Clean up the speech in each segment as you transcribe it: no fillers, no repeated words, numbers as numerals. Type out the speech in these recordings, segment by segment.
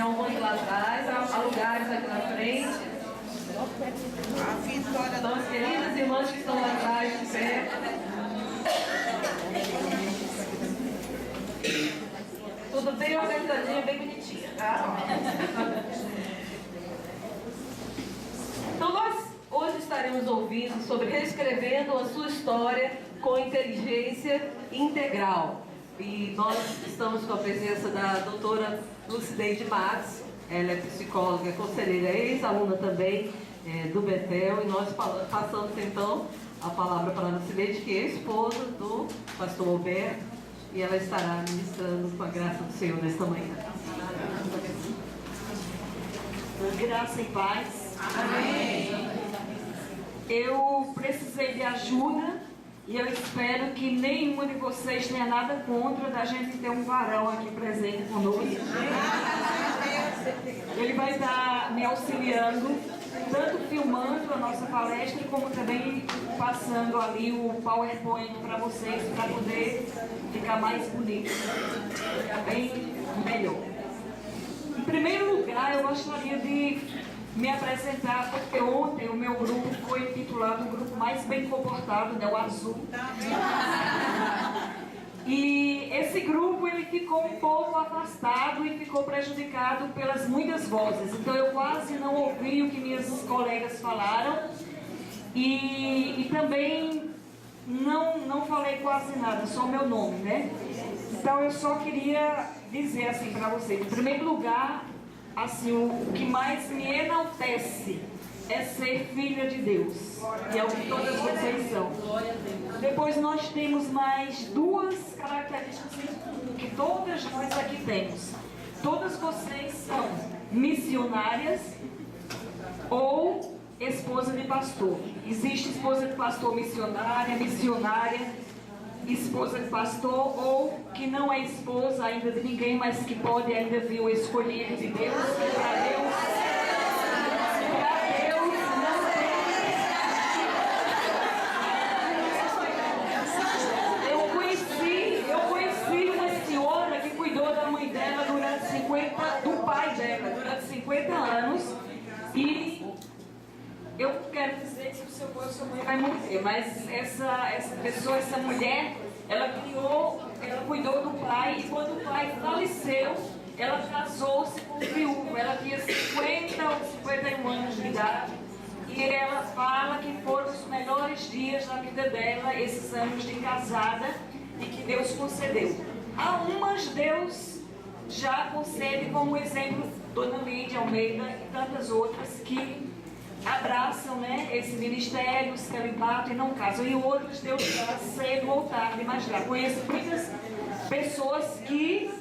Tem um banco lá atrás, há lugares aqui na frente. Então, as queridas irmãs que estão lá atrás de pé. Tudo bem organizadinho, bem bonitinho, tá? Então nós hoje estaremos ouvindo sobre reescrevendo a sua história com inteligência integral. E nós estamos com a presença da doutora Lucideide Matos. Ela é psicóloga, conselheira, ex-aluna também do Betel. E nós passamos então a palavra para a Lucideide, que é esposa do pastor Alberto. E ela estará ministrando com a graça do Senhor nesta manhã. Graça e paz. Amém. Eu precisei de ajuda e eu espero que nenhuma de vocês tenha nada contra da gente ter um varão aqui presente conosco. Ele vai estar me auxiliando, tanto filmando a nossa palestra, como também passando ali o PowerPoint para vocês, para poder ficar mais bonito, ficar bem melhor. Em primeiro lugar, eu gostaria de me apresentar, porque ontem o meu grupo foi intitulado o grupo mais bem comportado, né, o Azul. E esse grupo ele ficou um pouco afastado e ficou prejudicado pelas muitas vozes. Então eu quase não ouvi o que minhas colegas falaram e também não falei quase nada, só o meu nome, né? Então eu só queria dizer assim para vocês, em primeiro lugar, assim, o que mais me enaltece é ser filha de Deus. E é o que todas vocês são. Depois nós temos mais duas características que todas nós aqui temos. Todas vocês são missionárias ou esposa de pastor. Existe esposa de pastor missionária, esposa de pastor, ou que não é esposa ainda de ninguém, mas que pode ainda vir o escolhido de Deus, que para Deus não tem. Eu conheci uma senhora que cuidou da mãe dela do pai dela durante 50 anos, e eu quero dizer que o seu pai e sua mãe vai morrer, mas essa pessoa, essa mulher, ela cuidou do pai, e quando o pai faleceu, ela casou-se com um viúvo. Ela tinha 50 ou 51 anos de idade, e ela fala que foram os melhores dias da vida dela, esses anos de casada, e que Deus concedeu. A umas Deus já concede, como exemplo, Dona Lídia Almeida e tantas outras que abraçam, né, esse ministério, o celibato e não casam. E outros Deus dá cedo ou tarde, mas já conheço muitas pessoas que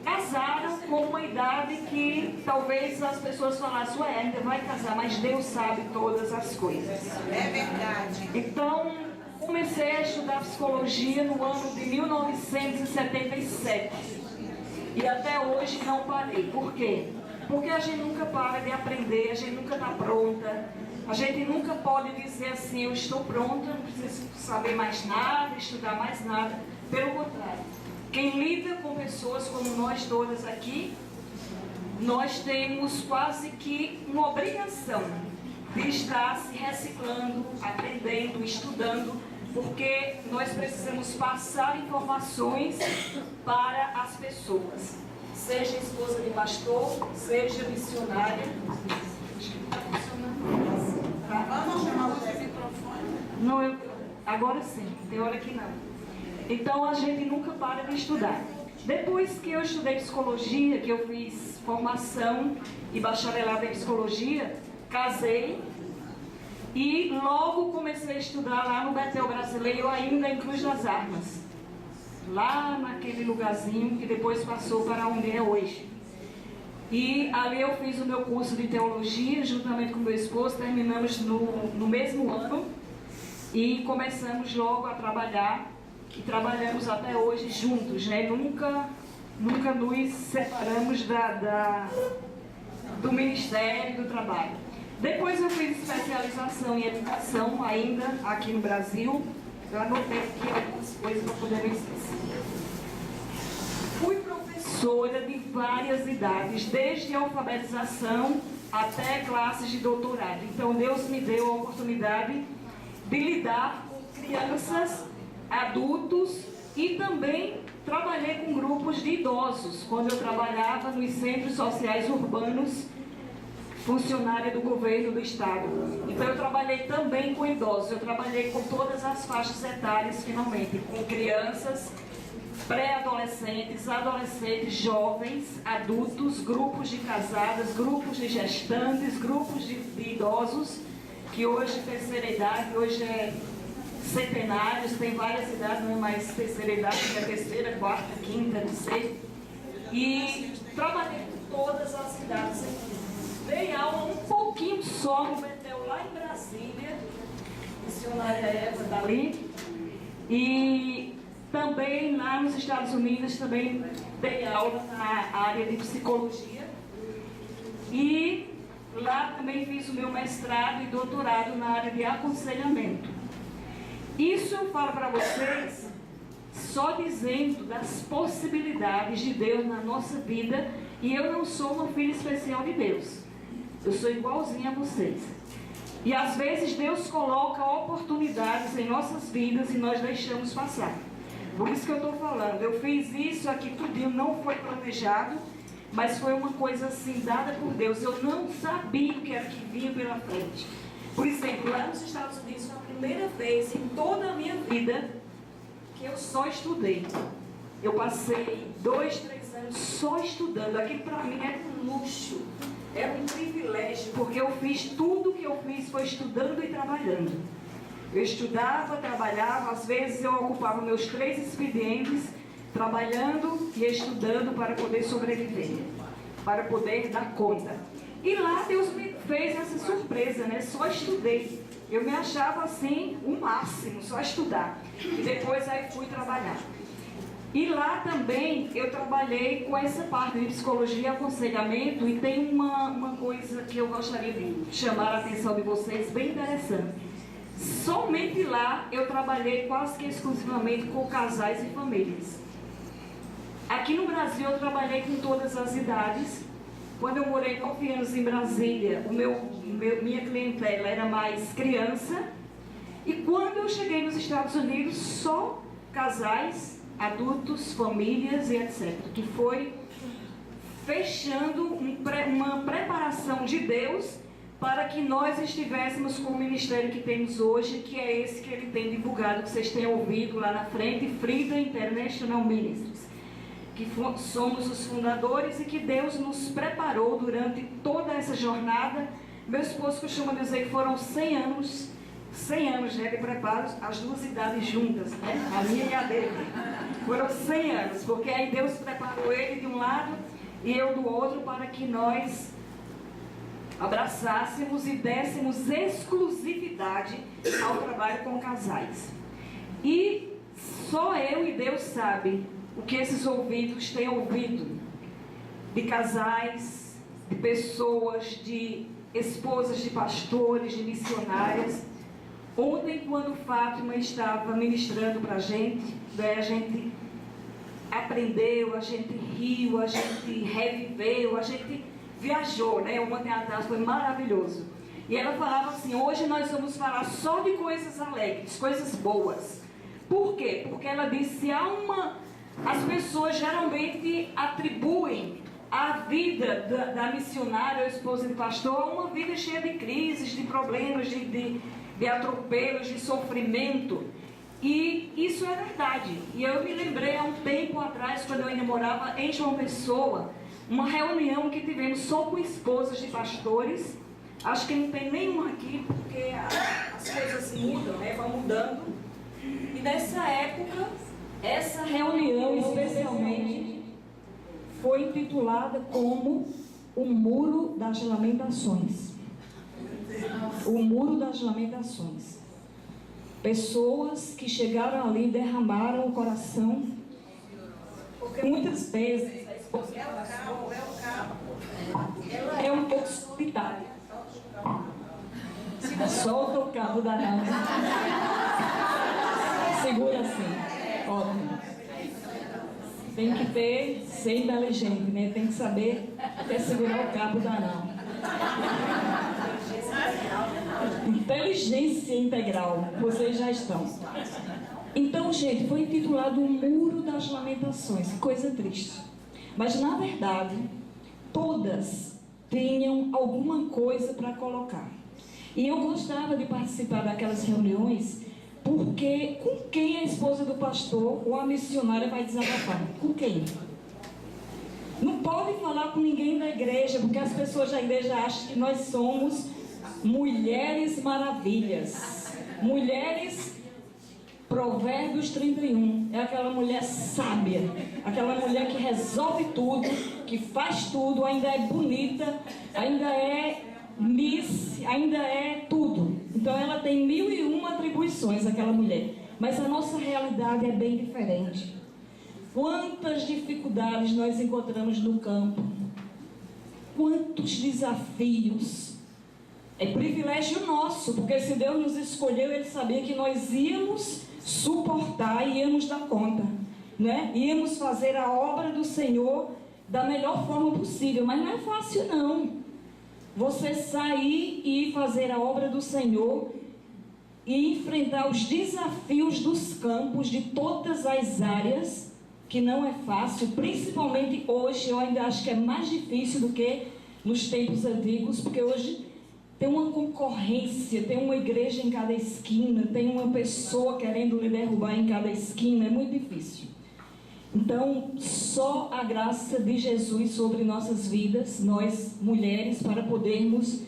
casaram com uma idade que talvez as pessoas falassem, ué, ainda vai casar, mas Deus sabe todas as coisas. É verdade. Então, comecei a estudar psicologia no ano de 1977 e até hoje não parei. Por quê? Porque a gente nunca para de aprender, a gente nunca está pronta, a gente nunca pode dizer assim, eu estou pronta, não preciso saber mais nada, estudar mais nada. Pelo contrário, quem lida com pessoas como nós todas aqui, nós temos quase que uma obrigação de estar se reciclando, aprendendo, estudando, porque nós precisamos passar informações para as pessoas. Seja esposa de pastor, seja missionária. Vamos chamar o microfone? Não, agora sim, tem hora que não. Então a gente nunca para de estudar. Depois que eu estudei psicologia, que eu fiz formação e bacharelado em psicologia, casei e logo comecei a estudar lá no Betel Brasileiro, ainda em Cruz das Armas. Lá naquele lugarzinho que depois passou para onde é hoje. E ali eu fiz o meu curso de teologia juntamente com meu esposo, terminamos no mesmo ano e começamos logo a trabalhar e trabalhamos até hoje juntos, né? Nunca nos separamos do ministério, do trabalho. Depois eu fiz especialização em educação ainda aqui no Brasil. Eu anotei aqui algumas coisas para poder não esquecer. Fui professora de várias idades, desde a alfabetização até classes de doutorado. Então Deus me deu a oportunidade de lidar com crianças, adultos e também trabalhei com grupos de idosos, quando eu trabalhava nos centros sociais urbanos, funcionária do governo do estado. Então eu trabalhei também com idosos, eu trabalhei com todas as faixas etárias finalmente, com crianças, pré-adolescentes, adolescentes, jovens, adultos, grupos de casadas, grupos de gestantes, grupos de idosos, que hoje terceira idade, hoje é centenários, tem várias idades, não é mais terceira idade, é terceira, quarta, quinta, não sei. E trabalhei com todas as idades. Dei aula um pouquinho só no Betel, lá em Brasília, missionária Eva dali. E também lá nos Estados Unidos também dei aula na área de psicologia. E lá também fiz o meu mestrado e doutorado na área de aconselhamento. Isso eu falo para vocês só dizendo das possibilidades de Deus na nossa vida. E eu não sou uma filha especial de Deus. Eu sou igualzinha a vocês. E às vezes Deus coloca oportunidades em nossas vidas e nós deixamos passar. Por isso que eu estou falando. Eu fiz isso aqui tudinho, não foi planejado, mas foi uma coisa assim, dada por Deus. Eu não sabia o que era que vinha pela frente. Por exemplo, lá nos Estados Unidos foi a primeira vez em toda a minha vida que eu só estudei. Eu passei 2, 3 anos só estudando. Aquilo para mim era um luxo, era um privilégio, porque eu fiz tudo que eu fiz foi estudando e trabalhando. Eu estudava, trabalhava, às vezes eu ocupava meus 3 expedientes, trabalhando e estudando para poder sobreviver, para poder dar conta. E lá Deus me fez essa surpresa, né? Só estudei. Eu me achava assim, o máximo, só estudar. E depois aí fui trabalhar. E lá também eu trabalhei com essa parte de psicologia e aconselhamento. E tem uma coisa que eu gostaria de chamar a atenção de vocês, bem interessante. Somente lá eu trabalhei quase que exclusivamente com casais e famílias. Aqui no Brasil eu trabalhei com todas as idades. Quando eu morei 9 anos em Brasília, minha clientela era mais criança. E quando eu cheguei nos Estados Unidos, só casais, adultos, famílias e etc. Que foi fechando uma preparação de Deus para que nós estivéssemos com o ministério que temos hoje, que é esse que ele tem divulgado, que vocês têm ouvido lá na frente, Freedom International Ministries, que somos os fundadores e que Deus nos preparou durante toda essa jornada. Meu esposo costuma dizer que foram 100 anos de preparo, as duas idades juntas, né? A minha e a dele. Foram 100 anos, porque aí Deus preparou ele de um lado e eu do outro para que nós abraçássemos e dessemos exclusividade ao trabalho com casais. E só eu e Deus sabe o que esses ouvidos têm ouvido de casais, de pessoas, de esposas de pastores, de missionárias. Ontem, quando Fátima estava ministrando para a gente aprendeu, a gente riu, a gente reviveu, a gente viajou, né? Ontem à tarde foi maravilhoso. E ela falava assim: hoje nós vamos falar só de coisas alegres, coisas boas. Por quê? Porque ela disse: as pessoas geralmente atribuem a vida da missionária ou esposa de pastor a uma vida cheia de crises, de problemas, de atropelos, de sofrimento. E isso é verdade. E eu me lembrei há um tempo atrás, quando eu ainda morava em João Pessoa, uma reunião que tivemos só com esposas de pastores. Acho que não tem nenhuma aqui, porque as coisas mudam, né? Vão mudando. E nessa época, essa reunião especialmente foi intitulada como o Muro das Lamentações. O Muro das Lamentações. Pessoas que chegaram ali e derramaram o coração, porque muitas vezes a esposa ela é um pouco solitária. Solta o cabo da nave. Segura assim. Ótimo. Tem que ter ser inteligente, né? Tem que saber até segurar o cabo da não. Inteligência integral, vocês já estão. Então, gente, foi intitulado O Muro das Lamentações, coisa triste. Mas, na verdade, todas tinham alguma coisa para colocar. E eu gostava de participar daquelas reuniões, porque com quem a esposa do pastor ou a missionária vai desabafar? Com quem? Não pode falar com ninguém da igreja, porque as pessoas da igreja acham que nós somos mulheres maravilhas. Mulheres, Provérbios 31, é aquela mulher sábia, aquela mulher que resolve tudo, que faz tudo, ainda é bonita, ainda é Miss, ainda é tudo. Então ela tem 1001 atribuições, aquela mulher. Mas a nossa realidade é bem diferente. Quantas dificuldades nós encontramos no campo, quantos desafios. É privilégio nosso, porque se Deus nos escolheu, Ele sabia que nós íamos suportar e íamos dar conta, né? Íamos fazer a obra do Senhor da melhor forma possível, mas não é fácil não. Você sair e fazer a obra do Senhor e enfrentar os desafios dos campos, de todas as áreas, que não é fácil, principalmente hoje. Eu ainda acho que é mais difícil do que nos tempos antigos, porque hoje tem uma concorrência, tem uma igreja em cada esquina, tem uma pessoa querendo lhe derrubar em cada esquina, é muito difícil. Então, só a graça de Jesus sobre nossas vidas, nós mulheres, para podermos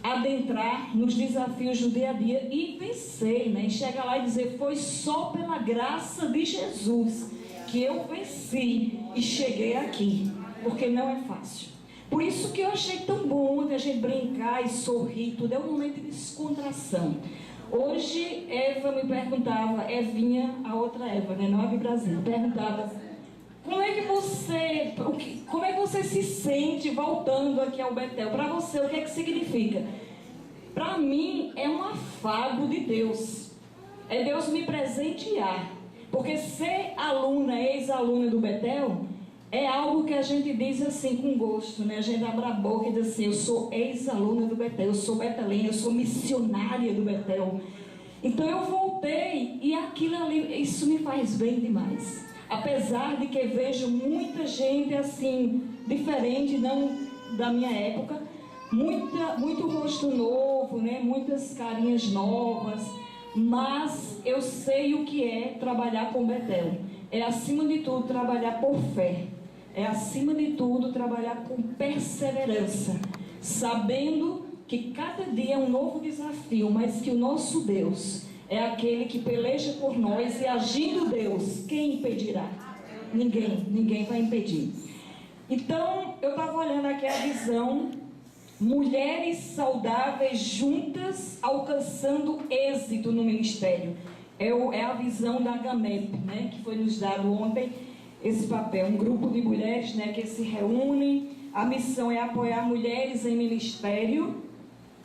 adentrar nos desafios do dia a dia e vencer, né? E chegar lá e dizer, foi só pela graça de Jesus que eu venci e cheguei aqui, porque não é fácil. Por isso que eu achei tão bom a gente brincar e sorrir, tudo é um momento de descontração. Hoje, Eva me perguntava, Evinha, a outra Eva, né? Não a de Brasil, perguntava, como é que você se sente voltando aqui ao Betel? Para você, o que é que significa? Para mim, é um afago de Deus. É Deus me presentear. Porque ser aluna, ex-aluna do Betel, é algo que a gente diz assim com gosto, né? A gente abre a boca e diz assim, eu sou ex-aluna do Betel, eu sou betelém, eu sou missionária do Betel. Então eu voltei e aquilo ali, isso me faz bem demais. Apesar de que vejo muita gente assim, diferente, não da minha época, muito rosto novo, né? Muitas carinhas novas, mas eu sei o que é trabalhar com Betel. É acima de tudo trabalhar por fé. É acima de tudo trabalhar com perseverança, sabendo que cada dia é um novo desafio, mas que o nosso Deus é aquele que peleja por nós, e agindo Deus, quem impedirá? Ninguém vai impedir. Então, eu estava olhando aqui a visão, mulheres saudáveis juntas alcançando êxito no ministério. É a visão da GAMEP, né, que foi nos dado ontem esse papel. Um grupo de mulheres, né, que se reúnem. A missão é apoiar mulheres em ministério,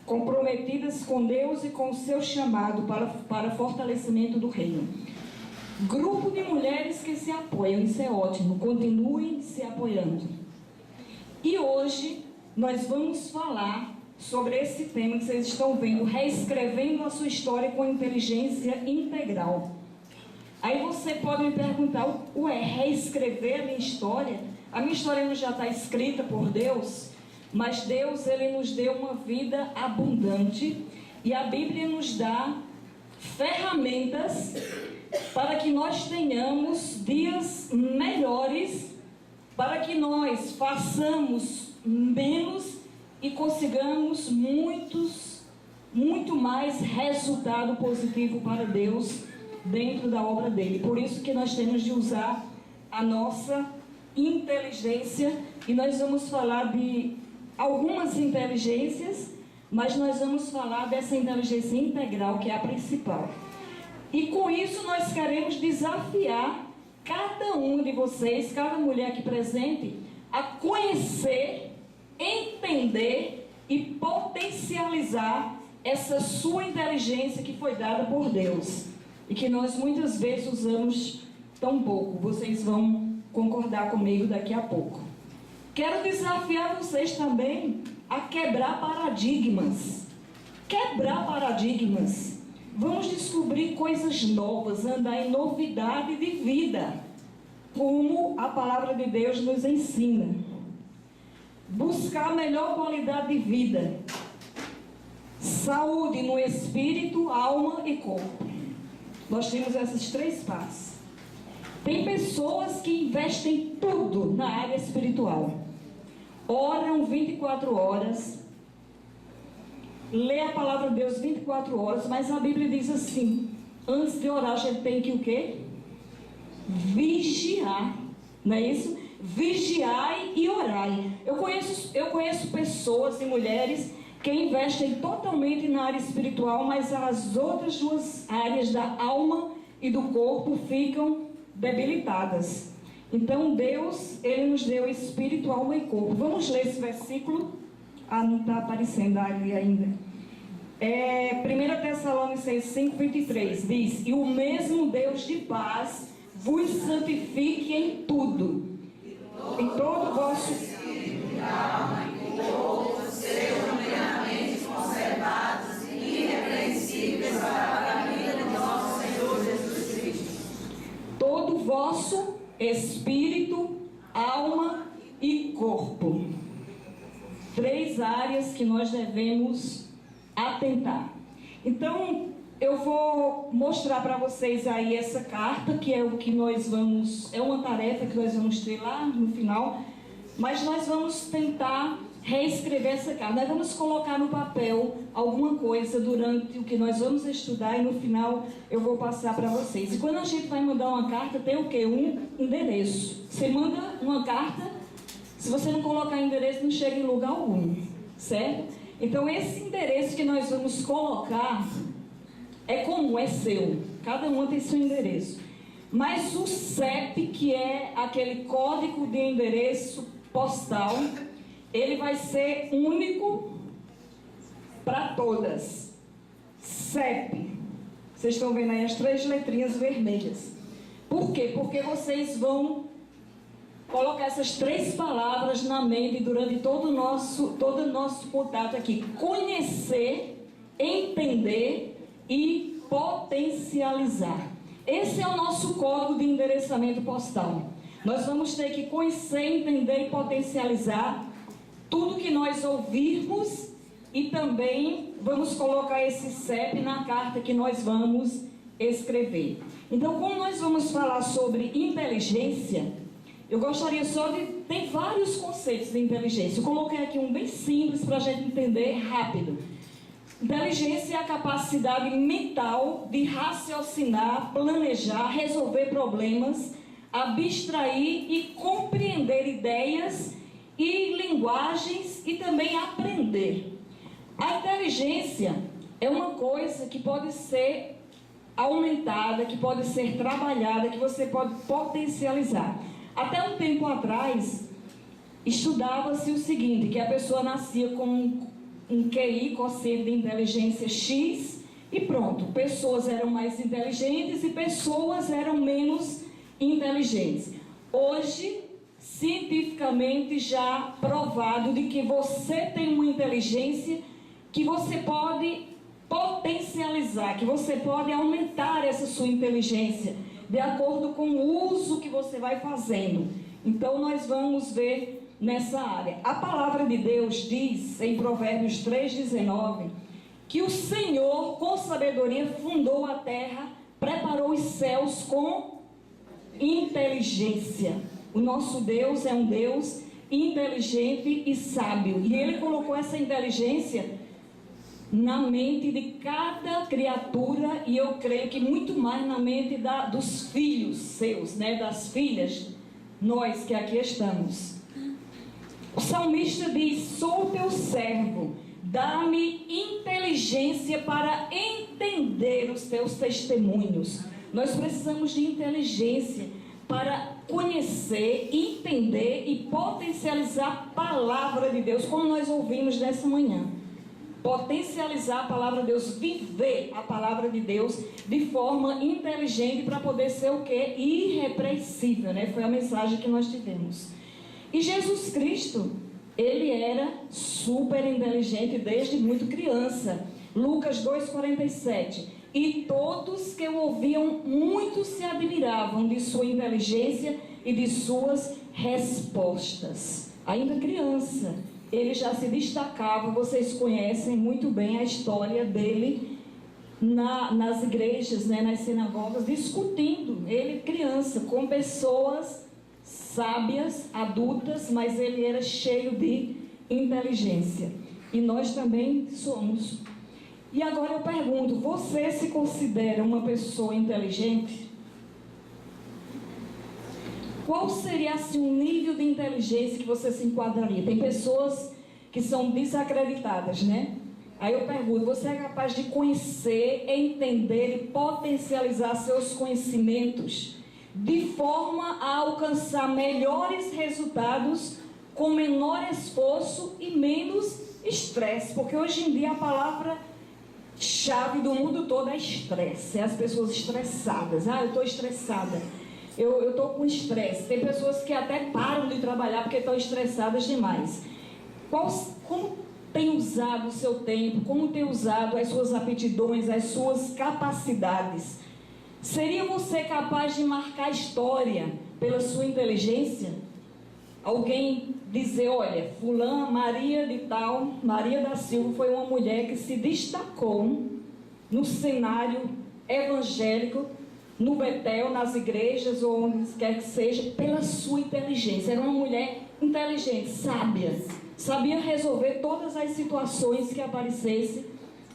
comprometidas com Deus e com o seu chamado para fortalecimento do reino. Grupo de mulheres que se apoiam, isso é ótimo, continuem se apoiando. E hoje nós vamos falar sobre esse tema que vocês estão vendo, reescrevendo a sua história com inteligência integral. Aí você pode me perguntar, reescrever a minha história? A minha história não já está escrita por Deus? Mas Deus, Ele nos deu uma vida abundante, e a Bíblia nos dá ferramentas para que nós tenhamos dias melhores, para que nós façamos menos e consigamos muito mais resultado positivo para Deus dentro da obra dele. Por isso que nós temos de usar a nossa inteligência, e nós vamos falar de algumas inteligências, mas nós vamos falar dessa inteligência integral, que é a principal. E com isso nós queremos desafiar cada um de vocês, cada mulher aqui presente, a conhecer, entender e potencializar essa sua inteligência que foi dada por Deus e que nós muitas vezes usamos tão pouco. Vocês vão concordar comigo daqui a pouco. Quero desafiar vocês também a quebrar paradigmas. Quebrar paradigmas. Vamos descobrir coisas novas, andar em novidade de vida, como a palavra de Deus nos ensina. Buscar a melhor qualidade de vida. Saúde no espírito, alma e corpo. Nós temos esses 3 passos. Tem pessoas que investem tudo na área espiritual. Oram 24 horas. Lê a palavra de Deus 24 horas. Mas a Bíblia diz assim: antes de orar a gente tem que o quê? Vigiar. Não é isso? Vigiai e orai. Eu conheço pessoas e mulheres que investem totalmente na área espiritual, mas as outras 2 áreas da alma e do corpo ficam debilitadas. Então Deus, Ele nos deu espírito, alma e corpo. Vamos ler esse versículo? Não está aparecendo ali ainda. 1 Tessalonicenses 5:23 diz: e o mesmo Deus de paz vos santifique em tudo, em todo o vosso espírito, alma e corpo sejam plenamente conservados e irrepreensíveis para a vida de nosso Senhor Jesus Cristo. Todo o vosso espírito, alma e corpo. 3 áreas que nós devemos atentar. Então, eu vou mostrar para vocês aí essa carta, que é o que nós vamos... É uma tarefa que nós vamos ter lá no final, mas nós vamos tentar reescrever essa carta. Nós vamos colocar no papel alguma coisa durante o que nós vamos estudar e no final eu vou passar para vocês. E quando a gente vai mandar uma carta, tem o quê? Um endereço. Você manda uma carta, se você não colocar endereço, não chega em lugar algum, certo? Então esse endereço que nós vamos colocar é comum, é seu. Cada um tem seu endereço. Mas o CEP, que é aquele código de endereço postal, ele vai ser único para todas. CEP. Vocês estão vendo aí as 3 letrinhas vermelhas. Por quê? Porque vocês vão colocar essas 3 palavras na mente durante todo o nosso contato aqui. Conhecer, entender e potencializar. Esse é o nosso código de endereçamento postal. Nós vamos ter que conhecer, entender e potencializar tudo que nós ouvirmos e também vamos colocar esse CEP na carta que nós vamos escrever. Então, como nós vamos falar sobre inteligência, eu gostaria só de... Tem vários conceitos de inteligência. Eu coloquei aqui um bem simples para a gente entender rápido. Inteligência é a capacidade mental de raciocinar, planejar, resolver problemas, abstrair e compreender ideias e linguagens e também aprender. A inteligência é uma coisa que pode ser aumentada, que pode ser trabalhada, que você pode potencializar. Até um tempo atrás, estudava-se o seguinte, que a pessoa nascia com um QI, quociente de inteligência X, e pronto, pessoas eram mais inteligentes e pessoas eram menos inteligentes. Hoje, cientificamente já provado de que você tem uma inteligência que você pode potencializar, que você pode aumentar essa sua inteligência de acordo com o uso que você vai fazendo. Então nós vamos ver nessa área. A palavra de Deus diz em Provérbios 3,19 que o Senhor com sabedoria fundou a terra, preparou os céus com inteligência. O nosso Deus é um Deus inteligente e sábio. E Ele colocou essa inteligência na mente de cada criatura, e eu creio que muito mais na mente dos filhos seus, né? Das filhas, nós que aqui estamos. O salmista diz: sou teu servo, dá-me inteligência para entender os teus testemunhos. Nós precisamos de inteligência para conhecer, entender e potencializar a palavra de Deus, como nós ouvimos nessa manhã. potencializar a palavra de Deus, viver a palavra de Deus de forma inteligente para poder ser o quê? Irrepreensível, né? Foi a mensagem que nós tivemos. E Jesus Cristo, ele era super inteligente desde muito criança. Lucas 2,47. E todos que o ouviam, muitos se admiravam de sua inteligência e de suas respostas. Ainda criança, ele já se destacava. Vocês conhecem muito bem a história dele nas igrejas, né, nas sinagogas, discutindo, ele criança, com pessoas sábias, adultas, mas ele era cheio de inteligência. E nós também somos. E agora eu pergunto, você se considera uma pessoa inteligente? Qual seria assim um nível de inteligência que você se enquadraria? Tem pessoas que são desacreditadas, né? Aí eu pergunto, você é capaz de conhecer, entender e potencializar seus conhecimentos de forma a alcançar melhores resultados com menor esforço e menos estresse? Porque hoje em dia a palavra-chave do mundo todo é estresse. É as pessoas estressadas. Eu estou estressada. Eu estou com estresse. Tem pessoas que até param de trabalhar porque estão estressadas demais. Como tem usado o seu tempo? Como tem usado as suas aptidões, as suas capacidades? Seria você capaz de marcar história pela sua inteligência? Alguém dizer, olha, fulana, Maria de tal, Maria da Silva foi uma mulher que se destacou no cenário evangélico, no Betel, nas igrejas ou onde quer que seja, pela sua inteligência. Era uma mulher inteligente, sábia, sabia resolver todas as situações que aparecessem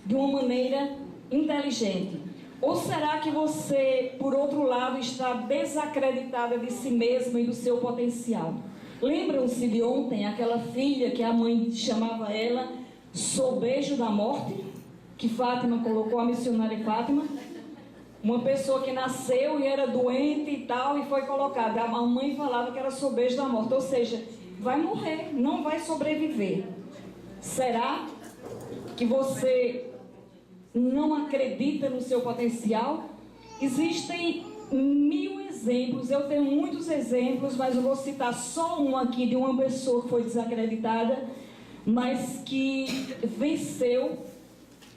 de uma maneira inteligente. Ou será que você, por outro lado, está desacreditada de si mesma e do seu potencial? Lembram-se de ontem, aquela filha que a mãe chamava ela sobejo da morte, que Fátima colocou, a missionária Fátima? Uma pessoa que nasceu e era doente e tal, e foi colocada. A mãe falava que era sobejo da morte, ou seja, vai morrer, não vai sobreviver. Será que você não acredita no seu potencial? Existem 1000 exemplos, eu tenho muitos exemplos, mas eu vou citar só um aqui de uma pessoa que foi desacreditada, mas que venceu,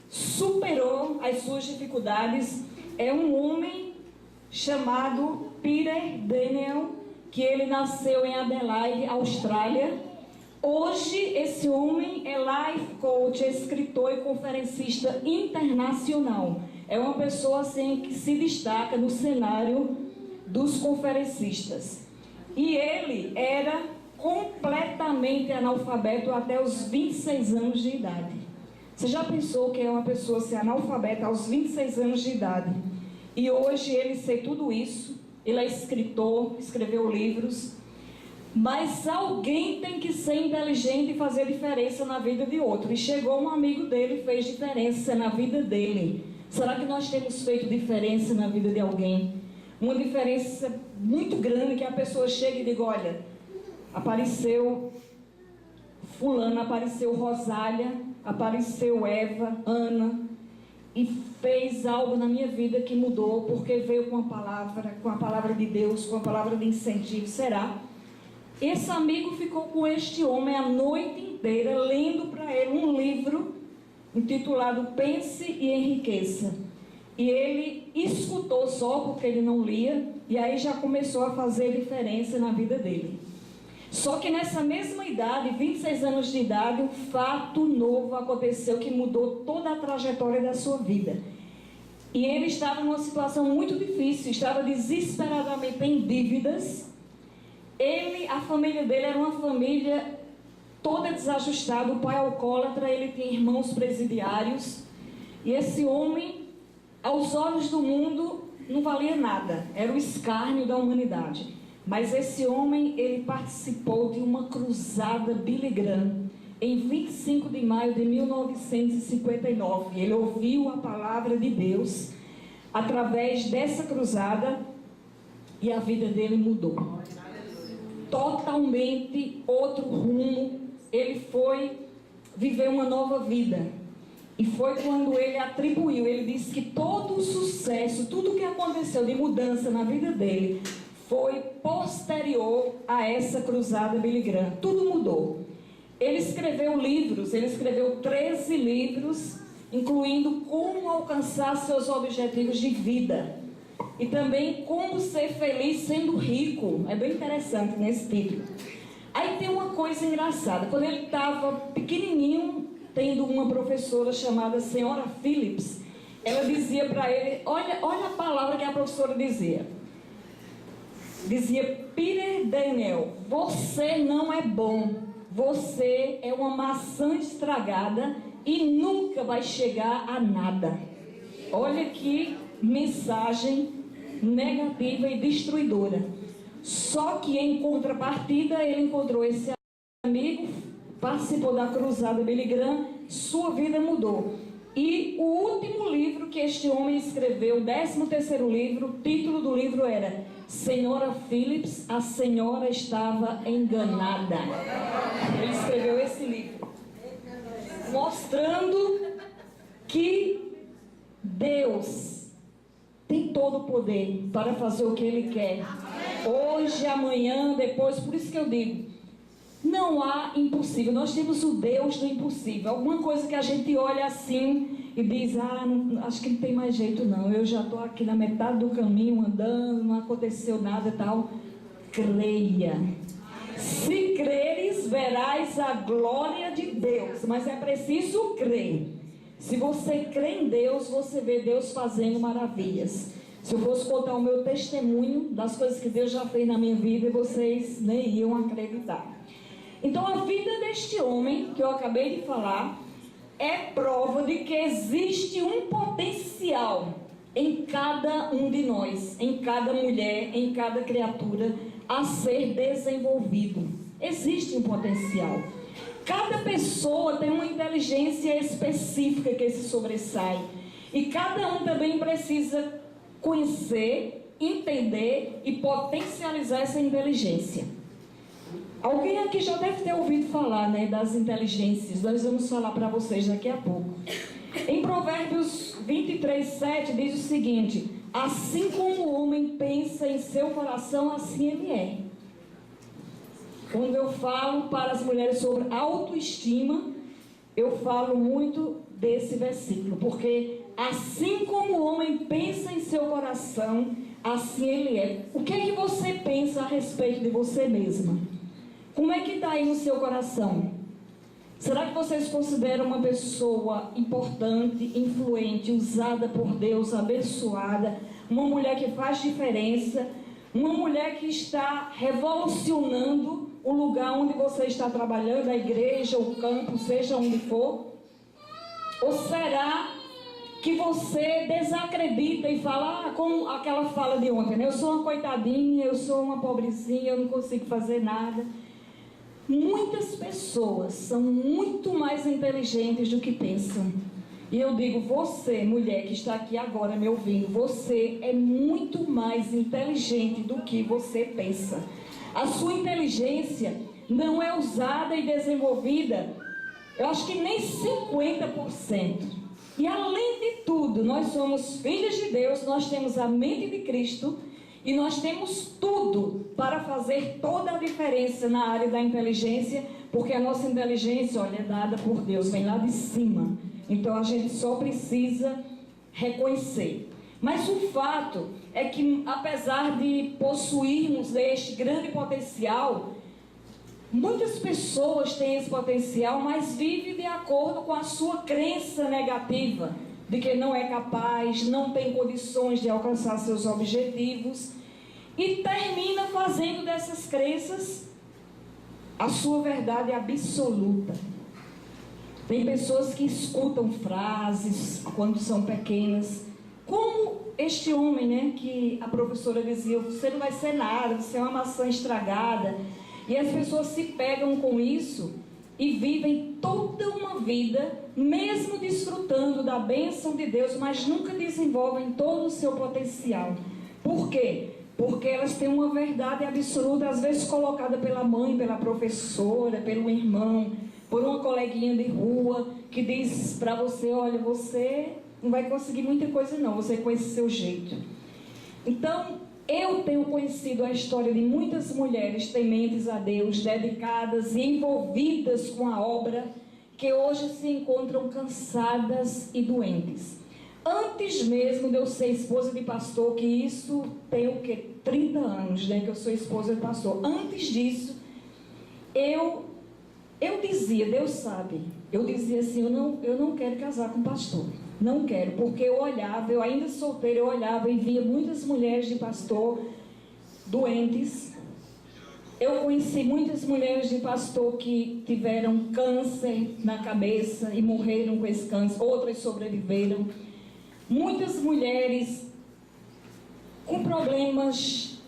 superou as suas dificuldades. É um homem chamado Peter Daniel, que ele nasceu em Adelaide, Austrália. Hoje esse homem é life coach, escritor e conferencista internacional. É uma pessoa assim que se destaca no cenário dos conferencistas. E ele era completamente analfabeto até os 26 anos de idade. Você já pensou que é uma pessoa ser analfabeta aos 26 anos de idade? E hoje ele sei tudo isso, ele é escritor, escreveu livros. Mas alguém tem que ser inteligente e fazer diferença na vida de outro. E chegou um amigo dele e fez diferença na vida dele. Será que nós temos feito diferença na vida de alguém? Uma diferença muito grande, que a pessoa chega e diga, olha, apareceu fulana, apareceu Rosália, apareceu Eva, Ana, e fez algo na minha vida que mudou, porque veio com a palavra de Deus, com a palavra de incentivo. Será? Esse amigo ficou com este homem a noite inteira, lendo para ele um livro intitulado Pense e Enriqueça. E ele escutou só, porque ele não lia, e aí já começou a fazer diferença na vida dele. Só que nessa mesma idade, 26 anos de idade, um fato novo aconteceu que mudou toda a trajetória da sua vida. E ele estava numa situação muito difícil, estava desesperadamente em dívidas. A família dele era uma família toda desajustada, o pai alcoólatra, ele tinha irmãos presidiários. E esse homem, aos olhos do mundo, não valia nada, era o escárnio da humanidade. Mas esse homem, ele participou de uma cruzada Billy Graham, em 25 de maio de 1959. Ele ouviu a palavra de Deus através dessa cruzada e a vida dele mudou. Totalmente outro rumo. Ele foi viver uma nova vida. E foi quando ele atribuiu, ele disse que todo o sucesso, tudo o que aconteceu de mudança na vida dele, foi posterior a essa cruzada Billy Graham. Tudo mudou. Ele escreveu livros, ele escreveu 13 livros, incluindo como alcançar seus objetivos de vida. E também como ser feliz sendo rico. É bem interessante nesse título. Aí tem uma coisa engraçada. Quando ele estava pequenininho, tendo uma professora chamada Senhora Phillips, ela dizia para ele, olha a palavra que a professora dizia. Dizia: Peter Daniel, você não é bom. Você é uma maçã estragada e nunca vai chegar a nada. Olha que mensagem negativa e destruidora. Só que em contrapartida ele encontrou esse amigo, participou da cruzada Billy Graham, sua vida mudou. E o último livro que este homem escreveu, o 13º livro, o título do livro era Senhora Phillips, a senhora estava enganada. Ele escreveu esse livro, mostrando que Deus tem todo o poder para fazer o que Ele quer. Hoje, amanhã, depois. Por isso que eu digo, não há impossível. Nós temos o Deus do impossível. Alguma coisa que a gente olha assim e diz: não, acho que não tem mais jeito não. Eu já estou aqui na metade do caminho andando, não aconteceu nada e tal. Creia. Se creres, verás a glória de Deus. Mas é preciso crer. Se você crê em Deus, você vê Deus fazendo maravilhas. Se eu fosse contar o meu testemunho das coisas que Deus já fez na minha vida, vocês nem iam acreditar. Então a vida deste homem, que eu acabei de falar, é prova de que existe um potencial em cada um de nós, em cada mulher, em cada criatura, a ser desenvolvido. Existe um potencial. Cada pessoa tem uma inteligência específica que se sobressai. E cada um também precisa conhecer, entender e potencializar essa inteligência. Alguém aqui já deve ter ouvido falar, das inteligências. Nós vamos falar para vocês daqui a pouco. Em Provérbios 23:7 diz o seguinte: assim como o homem pensa em seu coração, assim ele é. Quando eu falo para as mulheres sobre autoestima, eu falo muito desse versículo, porque assim como o homem pensa em seu coração, assim ele é. O que é que você pensa a respeito de você mesma? Como é que está aí no seu coração? Será que você se considera uma pessoa importante, influente, usada por Deus, abençoada, uma mulher que faz diferença, uma mulher que está revolucionando o lugar onde você está trabalhando, a igreja, o campo, seja onde for? Ou será que você desacredita e fala, como aquela fala de ontem, eu sou uma coitadinha, eu sou uma pobrezinha, eu não consigo fazer nada? Muitas pessoas são muito mais inteligentes do que pensam. E eu digo, você, mulher que está aqui agora me ouvindo, você é muito mais inteligente do que você pensa. A sua inteligência não é usada e desenvolvida, eu acho que nem 50%. E além de tudo, nós somos filhos de Deus, nós temos a mente de Cristo e nós temos tudo para fazer toda a diferença na área da inteligência, porque a nossa inteligência, é dada por Deus, vem lá de cima. Então a gente só precisa reconhecer. Mas o fato é que, apesar de possuirmos este grande potencial, muitas pessoas têm esse potencial, mas vivem de acordo com a sua crença negativa, de que não é capaz, não tem condições de alcançar seus objetivos, e termina fazendo dessas crenças a sua verdade absoluta. Tem pessoas que escutam frases quando são pequenas, como este homem, que a professora dizia, você não vai ser nada, você é uma maçã estragada. E as pessoas se pegam com isso e vivem toda uma vida, mesmo desfrutando da bênção de Deus, mas nunca desenvolvem todo o seu potencial. Por quê? Porque elas têm uma verdade absoluta, às vezes colocada pela mãe, pela professora, pelo irmão, por uma coleguinha de rua que diz para você: olha, você não vai conseguir muita coisa não, você com esse seu jeito. Então, eu tenho conhecido a história de muitas mulheres tementes a Deus, dedicadas e envolvidas com a obra, que hoje se encontram cansadas e doentes. Antes mesmo de eu ser esposa de pastor, que isso tem o quê? 30 anos, né, que eu sou esposa de pastor. Antes disso, eu dizia, Deus sabe, eu dizia assim: eu não quero casar com pastor. Não quero, porque eu olhava, eu ainda solteira, eu olhava e via muitas mulheres de pastor doentes. Eu conheci muitas mulheres de pastor que tiveram câncer na cabeça e morreram com esse câncer, outras sobreviveram. Muitas mulheres com problemas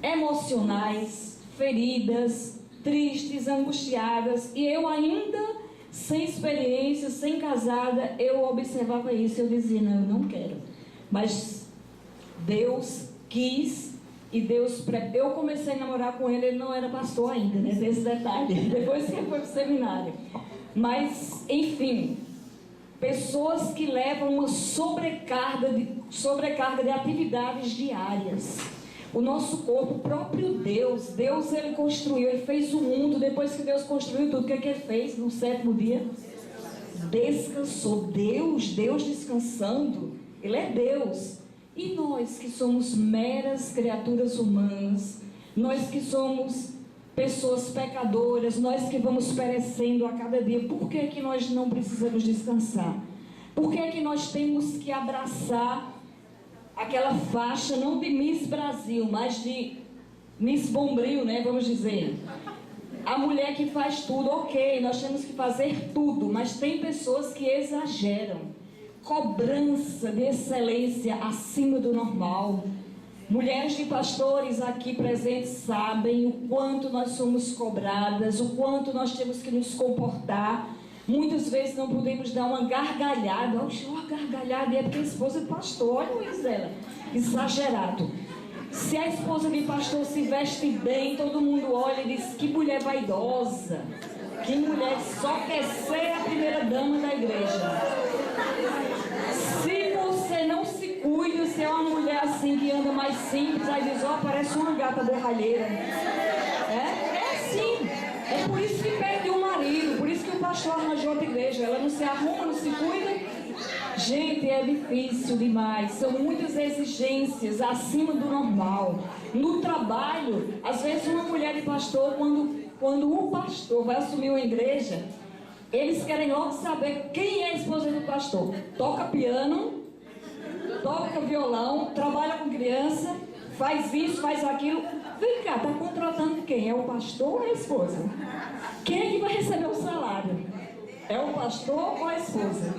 emocionais, feridas, tristes, angustiadas, e eu ainda sem experiência, sem casada, eu observava isso, eu dizia: não, eu não quero. Mas Deus quis e Deus... Eu comecei a namorar com ele, ele não era pastor ainda, né? Desse detalhe, depois que ele foi para o seminário. Mas, enfim, pessoas que levam uma sobrecarga de atividades diárias. O nosso corpo, o próprio Deus, ele construiu, ele fez o mundo. Depois que Deus construiu tudo, o que ele fez no 7º dia? Descansou. Deus descansando, ele é Deus. E nós que somos meras criaturas humanas, nós que somos pessoas pecadoras, nós que vamos perecendo a cada dia, por que que nós não precisamos descansar? Por que que nós temos que abraçar aquela faixa, não de Miss Brasil, mas de Miss Bombril, né, vamos dizer? A mulher que faz tudo, ok, nós temos que fazer tudo, mas tem pessoas que exageram. Cobrança de excelência acima do normal. Mulheres de pastores aqui presentes sabem o quanto nós somos cobradas, o quanto nós temos que nos comportar. Muitas vezes não podemos dar uma gargalhada. Uma gargalhada, é porque a esposa de pastor, olha o isso dela, exagerado. Se a esposa de pastor se veste bem, todo mundo olha e diz: que mulher vaidosa, que mulher que só quer ser a primeira dama da igreja. Se você não se cuida, se é uma mulher assim que anda mais simples, aí diz: ó, parece uma gata borralheira. É assim. É por isso que perde o marido, por isso que o pastor arranjou outra igreja. Ela não se arruma, não se cuida. Gente, é difícil demais. São muitas exigências acima do normal. No trabalho, às vezes uma mulher de pastor, quando o pastor vai assumir uma igreja, eles querem logo saber quem é a esposa do pastor. Toca piano, toca violão, trabalha com criança, faz isso, faz aquilo. Vem cá, está contratando quem? É o pastor ou é a esposa? Quem é que vai receber o salário? É o pastor ou a esposa?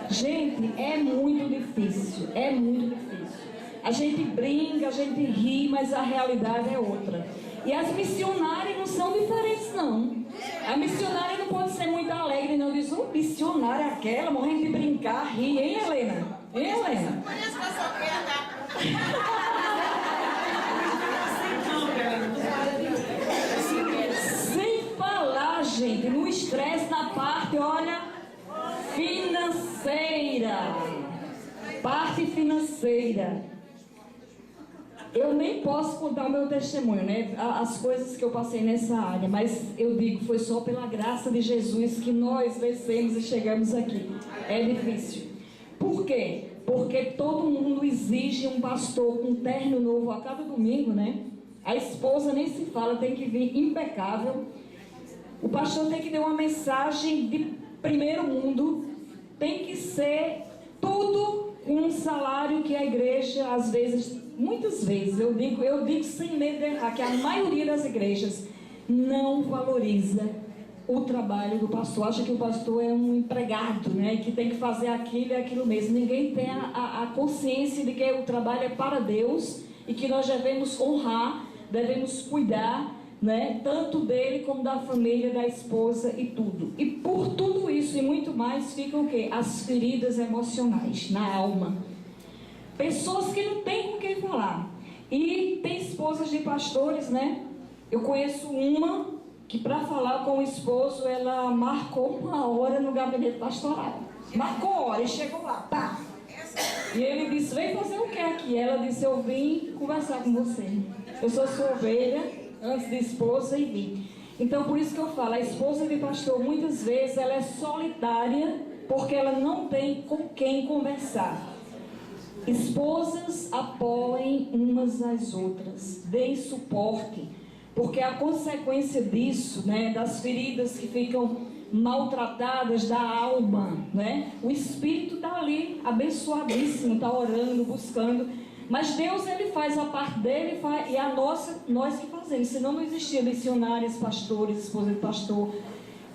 Gente, é muito difícil, é muito difícil. A gente brinca, a gente ri, mas a realidade é outra. E as missionárias não são diferentes, não. A missionária não pode ser muito alegre, não. Diz: oh, missionária aquela, morrendo de brincar, ri, hein, Helena? Hein, Helena? Por isso que eu só quero dar. Sem falar, gente, no estresse na parte, olha, financeira. Parte financeira. Eu nem posso contar o meu testemunho, né? As coisas que eu passei nessa área, mas eu digo, foi só pela graça de Jesus que nós vencemos e chegamos aqui. É difícil. Por quê? Porque todo mundo exige um pastor com terno novo a cada domingo, né? A esposa nem se fala, tem que vir impecável. O pastor tem que ter uma mensagem de primeiro mundo, tem que ser tudo com um salário que a igreja, às vezes, muitas vezes, eu digo sem medo de errar, que a maioria das igrejas não valoriza o trabalho do pastor. Acha que o pastor é um empregado, né? Que tem que fazer aquilo e aquilo mesmo. Ninguém tem a consciência de que o trabalho é para Deus e que nós devemos honrar, devemos cuidar, né? Tanto dele como da família, da esposa e tudo. E por tudo isso e muito mais ficam o quê? As feridas emocionais na alma. Pessoas que não têm com quem falar. E tem esposas de pastores, né? Eu conheço uma que para falar com o esposo, ela marcou uma hora no gabinete pastoral. Marcou hora e chegou lá, tá. E ele disse, vem fazer o que aqui? Ela disse, eu vim conversar com você. Eu sou sua ovelha, antes de esposa, e vim. Então, por isso que eu falo, a esposa de pastor, muitas vezes, ela é solitária, porque ela não tem com quem conversar. Esposas apoiem umas às outras, deem suporte, porque a consequência disso, né, das feridas que ficam maltratadas da alma, né, o espírito está ali, abençoadíssimo, está orando, buscando, mas Deus, ele faz a parte dele e a nossa, nós que fazemos, senão não existia missionários, pastores, esposa de pastor,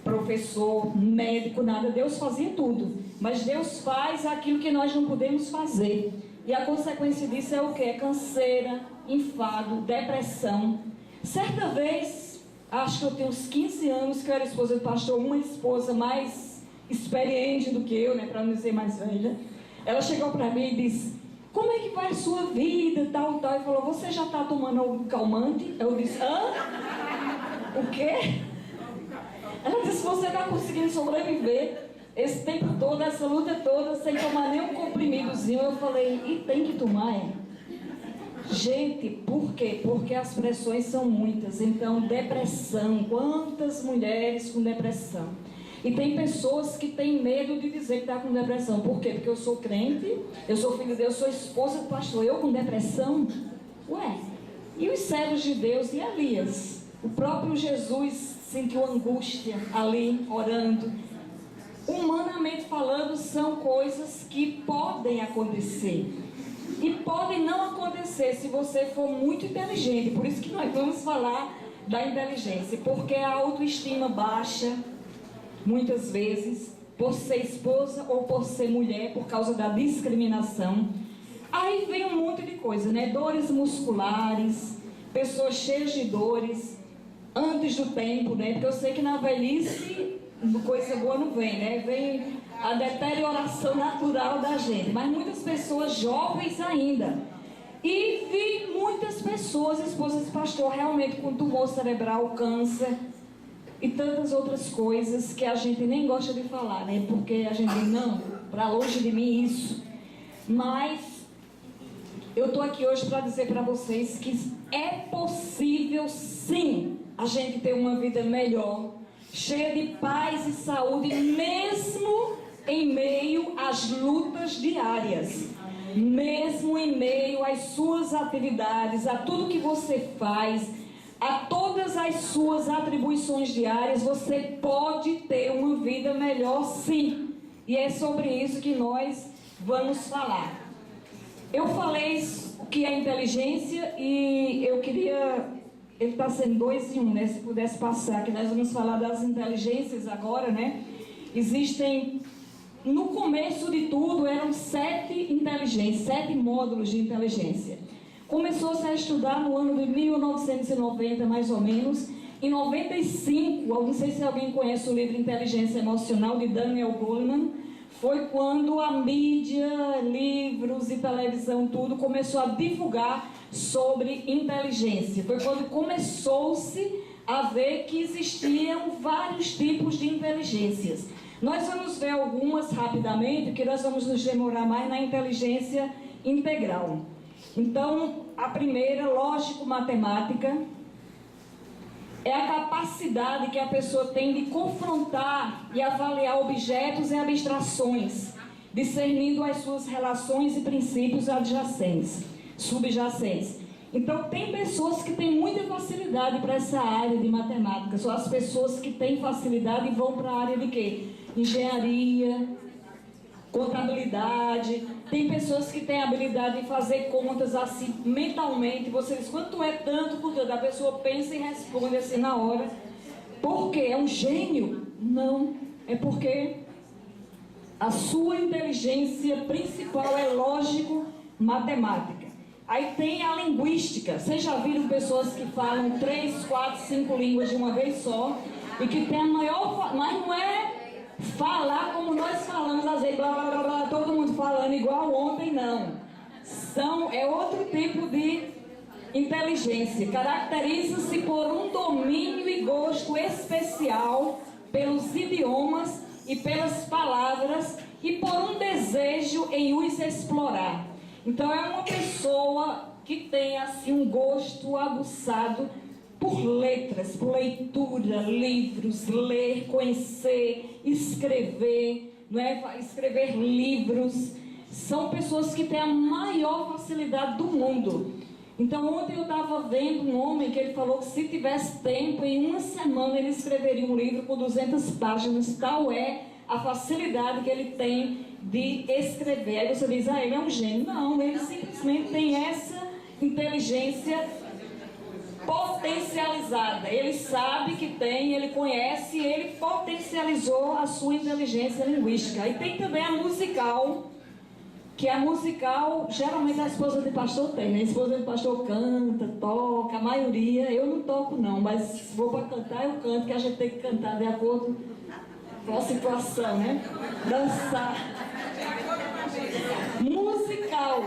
professor, médico, nada. Deus fazia tudo, mas Deus faz aquilo que nós não podemos fazer, e a consequência disso é o que? É canseira, enfado, depressão. Certa vez, acho que eu tenho uns 15 anos que eu era esposa de pastor, uma esposa mais experiente do que eu, né, para não dizer mais velha, ela chegou para mim e disse, como é que vai a sua vida, tal, tal, e falou, você já está tomando algum calmante? Eu disse, hã? O quê? Ela disse, você está conseguindo sobreviver esse tempo todo, essa luta toda, sem tomar nenhum comprimidozinho? Eu falei, e tem que tomar, é? Gente, por quê? Porque as pressões são muitas. Então, depressão, quantas mulheres com depressão? E tem pessoas que têm medo de dizer que está com depressão. Por quê? Porque eu sou crente, eu sou filho de Deus, sou esposa do pastor, eu com depressão? Ué, e os servos de Deus e Elias? O próprio Jesus sentiu angústia ali, orando. Humanamente falando, são coisas que podem acontecer. E podem não acontecer se você for muito inteligente. Por isso que nós vamos falar da inteligência. Porque a autoestima baixa, muitas vezes, por ser esposa ou por ser mulher, por causa da discriminação. Aí vem um monte de coisa, né? Dores musculares, pessoas cheias de dores, antes do tempo, né? Porque eu sei que na velhice, coisa boa não vem, né? Vem a deterioração natural da gente. Mas muitas pessoas jovens ainda. E vi muitas pessoas, esposas de pastor, realmente com tumor cerebral, câncer e tantas outras coisas que a gente nem gosta de falar, né? Porque a gente diz, não, para longe de mim isso. Mas eu estou aqui hoje para dizer para vocês que é possível sim a gente ter uma vida melhor, cheia de paz e saúde, mesmo em meio às lutas diárias, mesmo em meio às suas atividades, a tudo que você faz, a todas as suas atribuições diárias, você pode ter uma vida melhor sim. E é sobre isso que nós vamos falar. Eu falei o que é inteligência e eu queria... Ele está sendo 2 em 1, né? Se pudesse passar, que nós vamos falar das inteligências agora, né? Existem... No começo de tudo, eram 7 inteligências, 7 módulos de inteligência. Começou-se a estudar no ano de 1990, mais ou menos. Em 95, não sei se alguém conhece o livro Inteligência Emocional, de Daniel Goleman, foi quando a mídia, livros e televisão, tudo, começou a divulgar sobre inteligência. Foi quando começou-se a ver que existiam vários tipos de inteligências. Nós vamos ver algumas rapidamente, porque nós vamos nos demorar mais na inteligência integral. Então, a primeira, lógico-matemática, é a capacidade que a pessoa tem de confrontar e avaliar objetos e abstrações, discernindo as suas relações e princípios adjacentes, subjacentes. Então, tem pessoas que têm muita facilidade para essa área de matemática. São as pessoas que têm facilidade e vão para a área de quê? Engenharia, contabilidade. Tem pessoas que têm habilidade de fazer contas assim, mentalmente. Você diz, quanto é tanto por tanto? A pessoa pensa e responde assim na hora. Por quê? É um gênio? Não. É porque a sua inteligência principal é lógico-matemática. Aí tem a linguística. Vocês já viram pessoas que falam 3, 4, 5 línguas de uma vez só e que tem a maior... Mas não é falar como nós falamos, às vezes, blá, blá, blá, blá, todo mundo falando igual ontem, não. É outro tipo de inteligência caracteriza-se por um domínio e gosto especial pelos idiomas e pelas palavras e por um desejo em os explorar. Então é uma pessoa que tem assim um gosto aguçado por letras, por leitura, livros, ler, conhecer, escrever, não é? Escrever livros. São pessoas que têm a maior facilidade do mundo. Então ontem eu estava vendo um homem que ele falou que se tivesse tempo, em uma semana ele escreveria um livro com 200 páginas, tal é a facilidade que ele tem de escrever. Aí você diz, ele é um gênio. Não, ele simplesmente tem essa inteligência potencializada. Ele sabe que tem, ele conhece, ele potencializou a sua inteligência linguística. E tem também a musical, que a musical, geralmente a esposa de pastor tem, né? A esposa de pastor canta, toca, a maioria, eu não toco não, mas se for para cantar, eu canto, que a gente tem que cantar de acordo com a situação, né? Dançar. Musical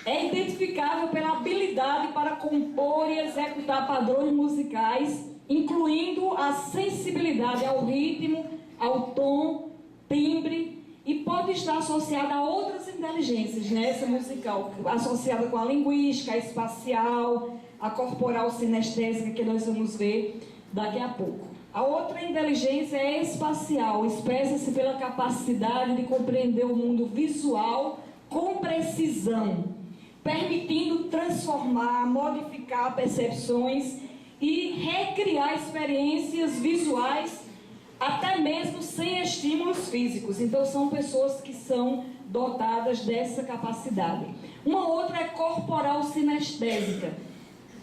é identificável pela habilidade para compor e executar padrões musicais, incluindo a sensibilidade ao ritmo, ao tom, timbre, e pode estar associada a outras inteligências, né? Essa musical, associada com a linguística, a espacial, a corporal sinestésica, que nós vamos ver daqui a pouco. A outra inteligência é espacial, expressa-se pela capacidade de compreender o mundo visual com precisão, permitindo transformar, modificar percepções e recriar experiências visuais, até mesmo sem estímulos físicos. Então são pessoas que são dotadas dessa capacidade. Uma outra é corporal sinestésica.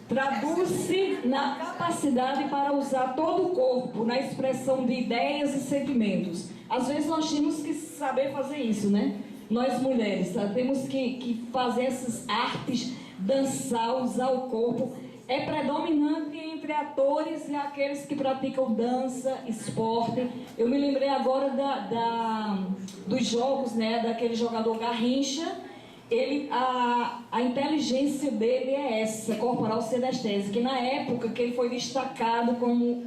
Traduz-se na capacidade para usar todo o corpo na expressão de ideias e sentimentos. Às vezes nós temos que saber fazer isso, né? Nós mulheres, tá? Temos que fazer essas artes, dançar, usar o corpo. É predominante entre atores e aqueles que praticam dança, esporte. Eu me lembrei agora dos jogos, né? Daquele jogador Garrincha. A inteligência dele é essa, corporal sinestésica, que na época que ele foi destacado como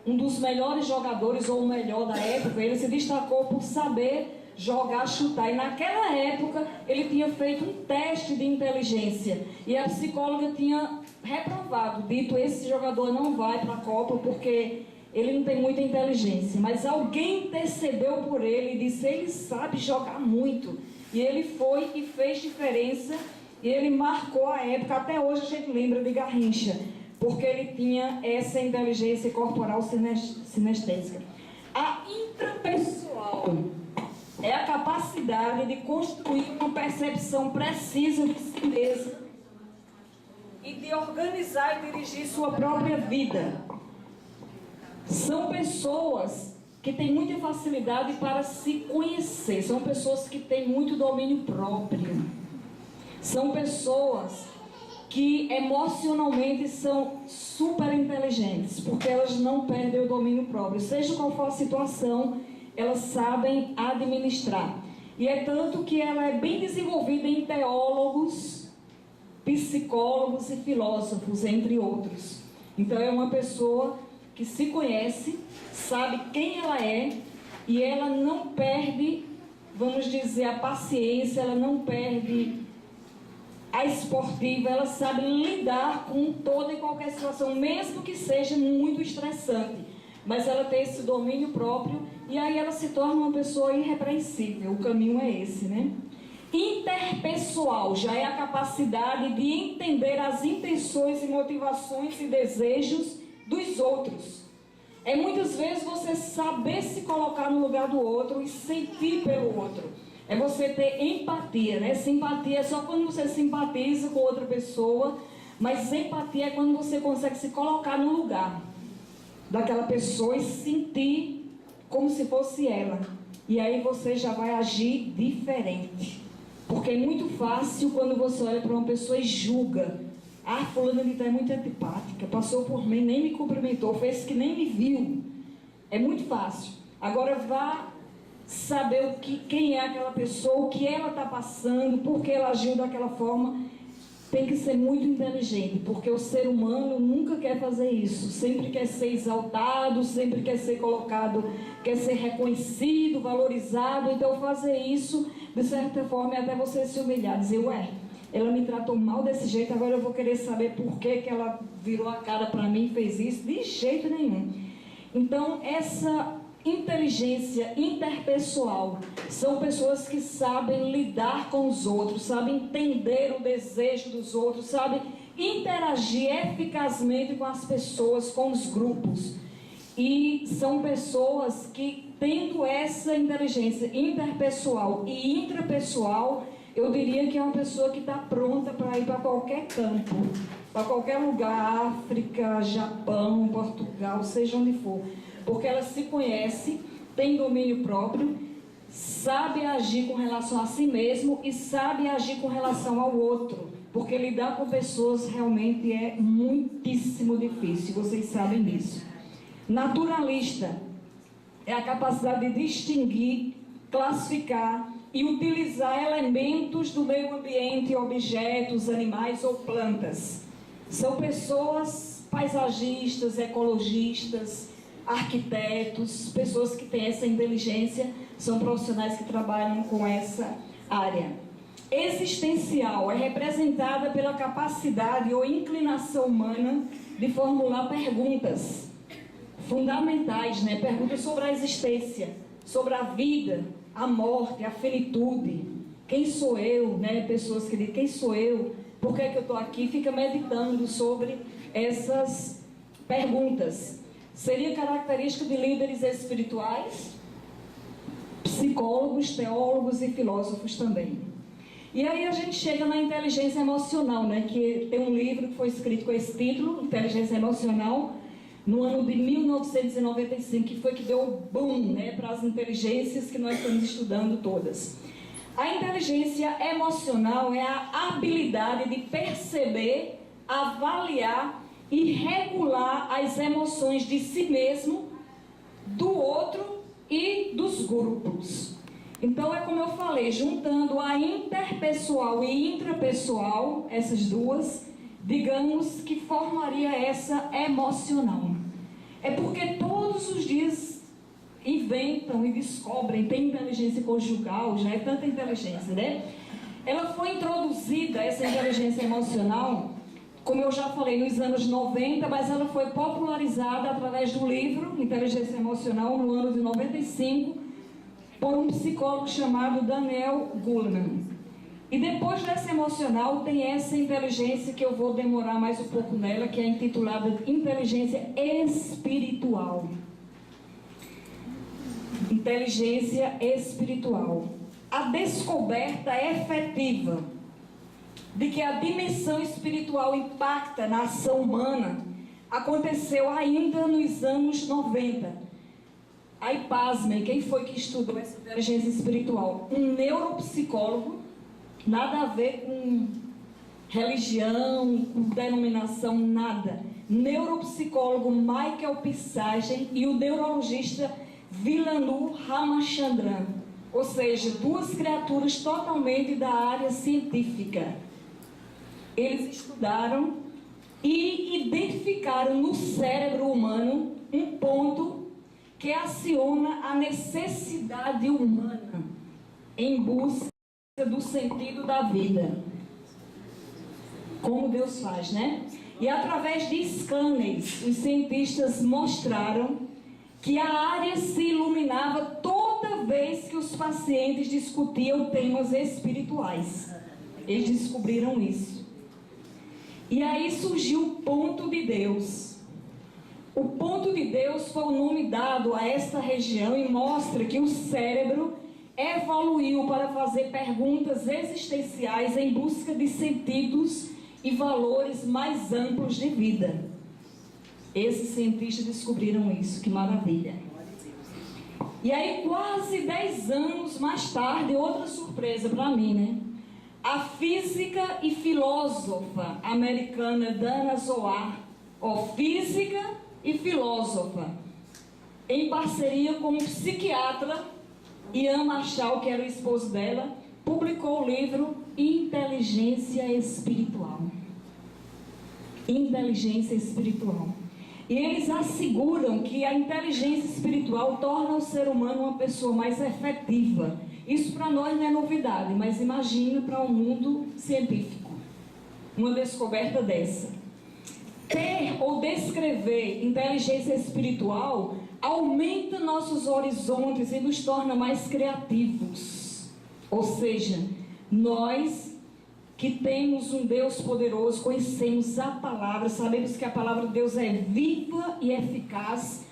um dos melhores jogadores, ou o melhor da época, ele se destacou por saber jogar, chutar. E naquela época ele tinha feito um teste de inteligência e a psicóloga tinha reprovado, dito, esse jogador não vai para a Copa porque ele não tem muita inteligência. Mas alguém intercedeu por ele e disse, ele sabe jogar muito. E ele foi e fez diferença, e ele marcou a época. Até hoje a gente lembra de Garrincha, porque ele tinha essa inteligência corporal sinestésica. A intrapessoal é a capacidade de construir uma percepção precisa de si mesmo e de organizar e dirigir sua própria vida. São pessoas que têm muita facilidade para se conhecer, são pessoas que têm muito domínio próprio, são pessoas que emocionalmente são super inteligentes, porque elas não perdem o domínio próprio, seja qual for a situação, elas sabem administrar. E é tanto que ela é bem desenvolvida em teólogos, psicólogos e filósofos, entre outros. Então é uma pessoa que se conhece, sabe quem ela é, e ela não perde, vamos dizer, a paciência, ela não perde a esportiva, ela sabe lidar com toda e qualquer situação, mesmo que seja muito estressante, mas ela tem esse domínio próprio, e aí ela se torna uma pessoa irrepreensível. O caminho é esse, né? Interpessoal já é a capacidade de entender as intenções e motivações e desejos dos outros. É muitas vezes você saber se colocar no lugar do outro e sentir pelo outro. É você ter empatia, né? Simpatia é só quando você simpatiza com outra pessoa, mas empatia é quando você consegue se colocar no lugar daquela pessoa e sentir como se fosse ela. E aí você já vai agir diferente. Porque é muito fácil quando você olha para uma pessoa e julga. Ah, fulana de tal é muito antipática, passou por mim, nem me cumprimentou, fez que nem me viu. É muito fácil. Agora vá saber quem é aquela pessoa, o que ela está passando, por que ela agiu daquela forma. tem que ser muito inteligente, porque o ser humano nunca quer fazer isso, sempre quer ser exaltado, sempre quer ser colocado, quer ser reconhecido, valorizado. Então fazer isso, de certa forma, é até você se humilhar, dizer, ué, ela me tratou mal desse jeito, agora eu vou querer saber por que ela virou a cara para mim e fez isso. De jeito nenhum. Então, essa inteligência interpessoal são pessoas que sabem lidar com os outros, sabem entender o desejo dos outros, sabem interagir eficazmente com as pessoas, com os grupos. E são pessoas que, tendo essa inteligência interpessoal e intrapessoal, eu diria que é uma pessoa que está pronta para ir para qualquer campo, para qualquer lugar, África, Japão, Portugal, seja onde for. Porque ela se conhece, tem domínio próprio, sabe agir com relação a si mesmo e sabe agir com relação ao outro. Porque lidar com pessoas realmente é muitíssimo difícil, vocês sabem disso. Naturalista é a capacidade de distinguir, classificar e utilizar elementos do meio ambiente, objetos, animais ou plantas. São pessoas paisagistas, ecologistas, arquitetos, pessoas que têm essa inteligência, são profissionais que trabalham com essa área. Existencial é representada pela capacidade ou inclinação humana de formular perguntas fundamentais, né? Perguntas sobre a existência, sobre a vida, a morte, a finitude. Quem sou eu, né? Pessoas que dizem, quem sou eu? Por que é que eu estou aqui? Fica meditando sobre essas perguntas. Seria característica de líderes espirituais, psicólogos, teólogos e filósofos também. E aí a gente chega na inteligência emocional, né? Que tem um livro que foi escrito com esse título, Inteligência Emocional, no ano de 1995, que foi que deu o boom, né, para as inteligências que nós estamos estudando todas. A inteligência emocional é a habilidade de perceber, avaliar e regular as emoções de si mesmo, do outro e dos grupos. Então é como eu falei, juntando a interpessoal e intrapessoal, essas duas, digamos que formaria essa emocional. É porque todos os dias inventam e descobrem, tem inteligência conjugal, já é tanta inteligência, né? Ela foi introduzida, essa inteligência emocional, como eu já falei, nos anos 90, mas ela foi popularizada através do livro Inteligência Emocional, no ano de 95, por um psicólogo chamado Daniel Goleman. E depois dessa emocional, tem essa inteligência que eu vou demorar mais um pouco nela, que é intitulada Inteligência Espiritual. Inteligência espiritual. A descoberta efetiva de que a dimensão espiritual impacta na ação humana aconteceu ainda nos anos 90. Aí, pasmem, quem foi que estudou essa inteligência espiritual? Um neuropsicólogo, nada a ver com religião, com denominação, nada. Neuropsicólogo Michael Pisagen e o neurologista Vilanu Ramachandran. Ou seja, duas criaturas totalmente da área científica. Eles estudaram e identificaram no cérebro humano um ponto que aciona a necessidade humana em busca do sentido da vida. Como Deus faz, né? E através de scanners, os cientistas mostraram que a área se iluminava toda vez que os pacientes discutiam temas espirituais. Eles descobriram isso. E aí surgiu o ponto de Deus. O ponto de Deus foi o nome dado a esta região e mostra que o cérebro evoluiu para fazer perguntas existenciais em busca de sentidos e valores mais amplos de vida. Esses cientistas descobriram isso, que maravilha. E aí, quase 10 anos mais tarde, outra surpresa para mim, né? A física e filósofa americana Dana Zohar, física e filósofa, em parceria com o psiquiatra Ian Marshall, que era o esposo dela, publicou o livro Inteligência Espiritual. Inteligência Espiritual. E eles asseguram que a inteligência espiritual torna o ser humano uma pessoa mais efetiva. Isso para nós não é novidade, mas imagina para o mundo científico uma descoberta dessa. Ter ou descrever inteligência espiritual aumenta nossos horizontes e nos torna mais criativos. Ou seja, nós que temos um Deus poderoso, conhecemos a palavra, sabemos que a palavra de Deus é viva e eficaz,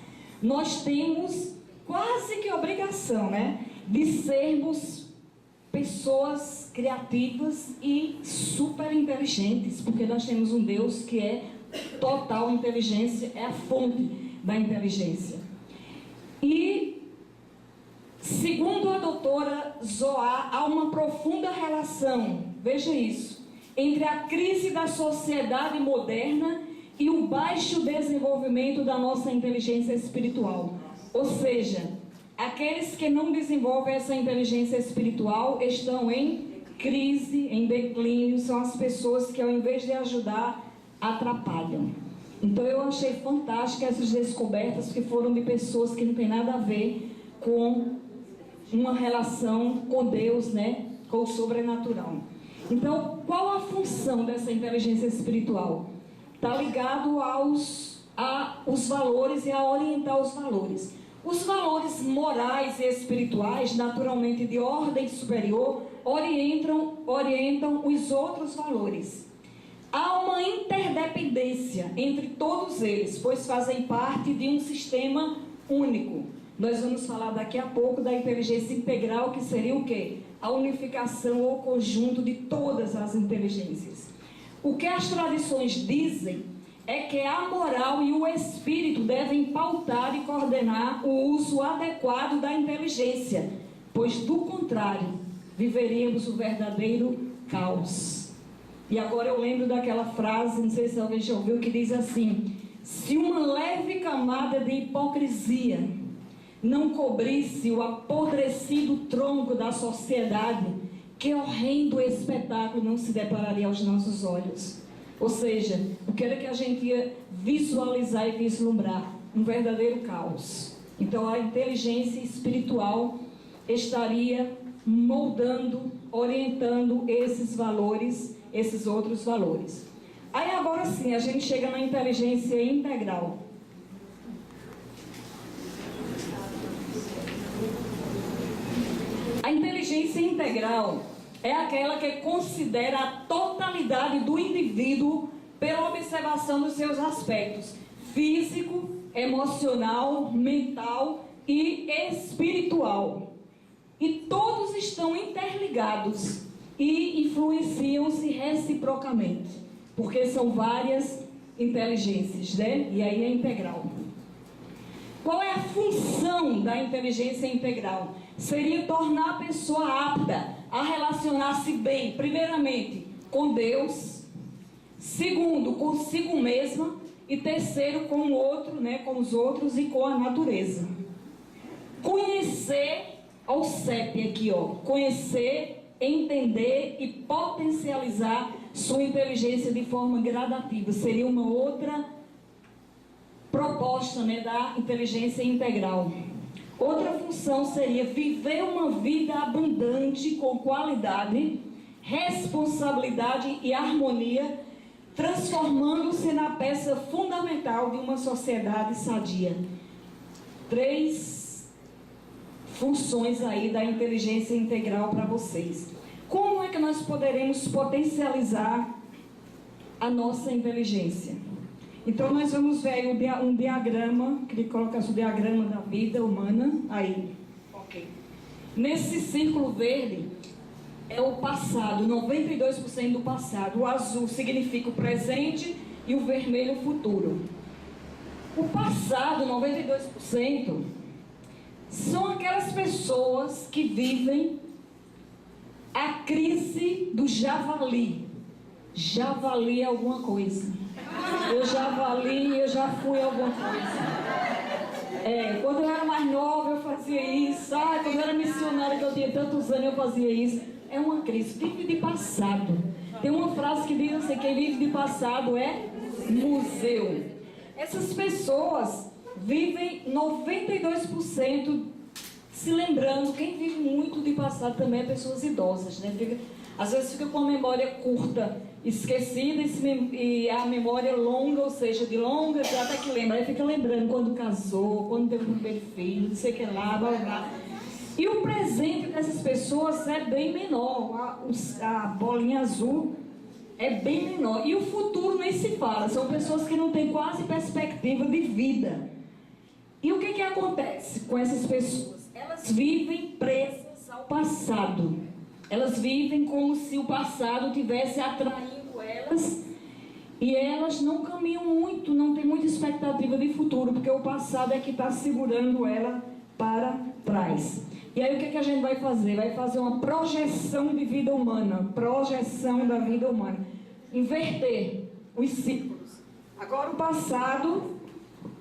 nós temos quase que obrigação, né, de sermos pessoas criativas e super inteligentes, porque nós temos um Deus que é total inteligência, é a fonte da inteligência. E, segundo a doutora Zohar, há uma profunda relação, veja isso, entre a crise da sociedade moderna e o baixo desenvolvimento da nossa inteligência espiritual. Ou seja, aqueles que não desenvolvem essa inteligência espiritual estão em crise, em declínio, são as pessoas que ao invés de ajudar, atrapalham. Então eu achei fantástica essas descobertas que foram de pessoas que não tem nada a ver com uma relação com Deus, né? Com o sobrenatural. Então, qual a função dessa inteligência espiritual? Está ligado aos valores e a orientar os valores. Os valores morais e espirituais, naturalmente de ordem superior, orientam os outros valores. Há uma interdependência entre todos eles, pois fazem parte de um sistema único. Nós vamos falar daqui a pouco da inteligência integral, que seria o quê? A unificação ou conjunto de todas as inteligências. O que as tradições dizem é que a moral e o espírito devem pautar e coordenar o uso adequado da inteligência, pois do contrário, viveríamos o verdadeiro caos. E agora eu lembro daquela frase, não sei se alguém já ouviu, que diz assim: se uma leve camada de hipocrisia não cobrisse o apodrecido tronco da sociedade, que horrendo espetáculo não se depararia aos nossos olhos. Ou seja, o que era que a gente ia visualizar e vislumbrar? Um verdadeiro caos. Então a inteligência espiritual estaria moldando, orientando esses valores, esses outros valores. Aí agora sim, a gente chega na inteligência integral. A inteligência integral é aquela que considera a totalidade do indivíduo pela observação dos seus aspectos físico, emocional, mental e espiritual. E todos estão interligados e influenciam-se reciprocamente, porque são várias inteligências, né? E aí é integral. Qual é a função da inteligência integral? Seria tornar a pessoa apta a relacionar-se bem, primeiramente, com Deus, segundo, consigo mesma, e terceiro, com o outro, né, com os outros e com a natureza. Conhecer, ao CEP aqui, ó, conhecer, entender e potencializar sua inteligência de forma gradativa. Seria uma outra proposta, né, da inteligência integral. Outra função seria viver uma vida abundante com qualidade, responsabilidade e harmonia, transformando-se na peça fundamental de uma sociedade sadia. 3 funções aí da inteligência integral para vocês. Como é que nós poderemos potencializar a nossa inteligência? Então nós vamos ver aí um diagrama, queria colocar o diagrama da vida humana, aí, ok. Nesse círculo verde é o passado, 92% do passado, o azul significa o presente e o vermelho o futuro. O passado, 92%, são aquelas pessoas que vivem a crise do javali. Javali é alguma coisa. Eu já fui alguma coisa. Quando eu era mais nova eu fazia isso. Quando eu era missionária, que eu tinha tantos anos, eu fazia isso. é uma crise, vive de passado. Tem uma frase que diz assim, quem vive de passado é museu. Essas pessoas vivem 92% se lembrando. Quem vive muito de passado também é pessoas idosas, né? Às vezes fica com a memória curta, esquecida, e a memória longa, ou seja, de longa, até que lembra. Aí fica lembrando quando casou, quando teve um primeiro filho, não sei o que lá, blá, blá. E o presente dessas pessoas é bem menor. A bolinha azul é bem menor. E o futuro nem se fala. São pessoas que não têm quase perspectiva de vida. E o que acontece com essas pessoas? Elas vivem presas ao passado. Elas vivem como se o passado tivesse atraindo elas. E elas não caminham muito, não têm muita expectativa de futuro, porque o passado é que está segurando ela para trás. E aí o que a gente vai fazer? Vai fazer uma projeção de vida humana. Projeção da vida humana. Inverter os ciclos. Agora o passado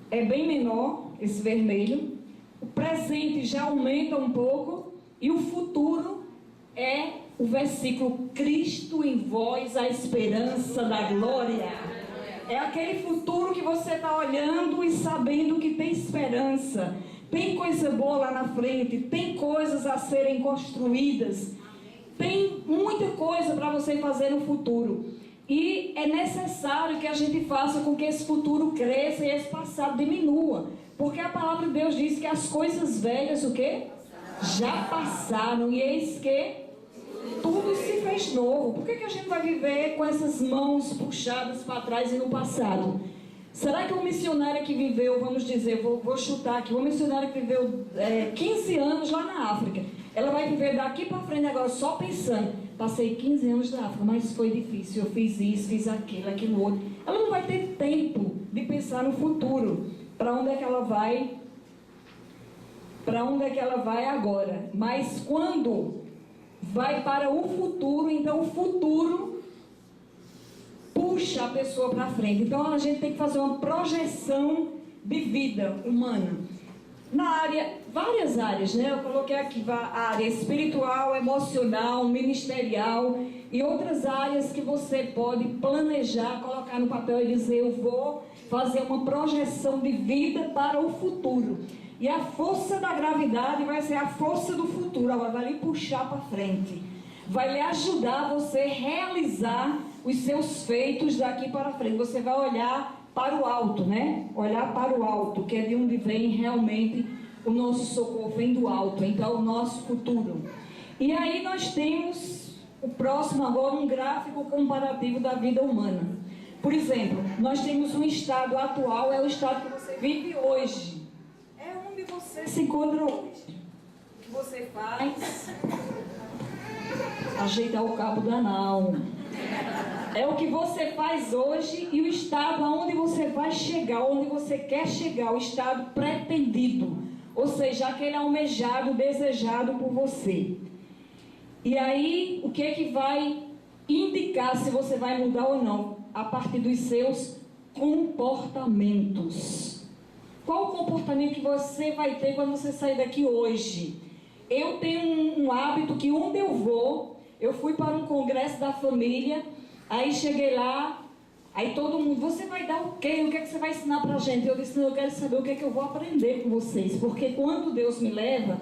é bem menor, esse vermelho. O presente já aumenta um pouco. E o futuro é o versículo: Cristo em vós, a esperança da glória. É aquele futuro que você está olhando e sabendo que tem esperança. Tem coisa boa lá na frente, tem coisas a serem construídas, tem muita coisa para você fazer no futuro. E é necessário que a gente faça com que esse futuro cresça e esse passado diminua. Porque a palavra de Deus diz que as coisas velhas, o quê? Já passaram, e eis que tudo se fez novo. Por que a gente vai viver com essas mãos puxadas para trás e no passado? Será que um missionário que viveu, vamos dizer, vou chutar aqui, uma missionária que viveu 15 anos lá na África, ela vai viver daqui para frente agora só pensando: passei 15 anos na África, mas foi difícil, eu fiz isso, fiz aquilo outro. Ela não vai ter tempo de pensar no futuro, para onde é que ela vai, agora. Mas quando vai para o futuro, então o futuro puxa a pessoa para frente. Então a gente tem que fazer uma projeção de vida humana. Na área, várias áreas, né? Eu coloquei aqui a área espiritual, emocional, ministerial e outras áreas que você pode planejar, colocar no papel e dizer: eu vou fazer uma projeção de vida para o futuro. E a força da gravidade vai ser a força do futuro. Agora vai lhe puxar para frente. Vai lhe ajudar a você realizar os seus feitos daqui para frente. Você vai olhar para o alto, né? Olhar para o alto, que é de onde vem realmente o nosso socorro, vem do alto. Então, o nosso futuro. E aí nós temos o próximo agora, um gráfico comparativo da vida humana. Por exemplo, nós temos um estado atual, é o estado que você vive hoje. É onde você se encontra hoje. O que você faz? Ajeitar o cabo do anal. É o que você faz hoje e o estado aonde você vai chegar, onde você quer chegar, o estado pretendido, ou seja, aquele almejado, desejado por você. E aí, o que é que vai indicar se você vai mudar ou não? A partir dos seus comportamentos. Qual o comportamento que você vai ter quando você sair daqui hoje? Eu tenho um hábito que onde eu vou, eu fui para um congresso da família. Aí cheguei lá, aí todo mundo: você vai dar o quê? O que é que você vai ensinar pra gente? Eu disse: não, eu quero saber o que é que eu vou aprender com vocês. Porque quando Deus me leva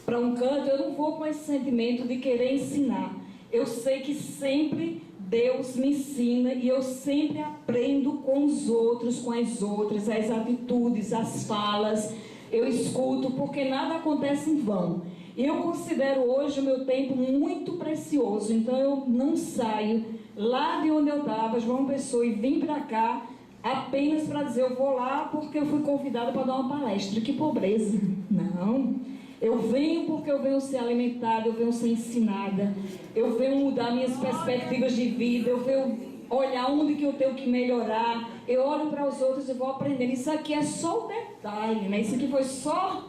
para um canto, eu não vou com esse sentimento de querer ensinar. Eu sei que sempre Deus me ensina e eu sempre aprendo com os outros, com as outras, as atitudes, as falas. Eu escuto, porque nada acontece em vão. E eu considero hoje o meu tempo muito precioso. Então eu não saio lá de onde eu estava, João Pessoa, e vim para cá apenas para dizer: eu vou lá porque eu fui convidada para dar uma palestra. Que pobreza! Não. Eu venho porque eu venho ser alimentada, eu venho ser ensinada, eu venho mudar minhas perspectivas de vida, eu venho olhar onde que eu tenho que melhorar, eu olho para os outros e vou aprendendo. Isso aqui é só o detalhe, né? Isso aqui foi só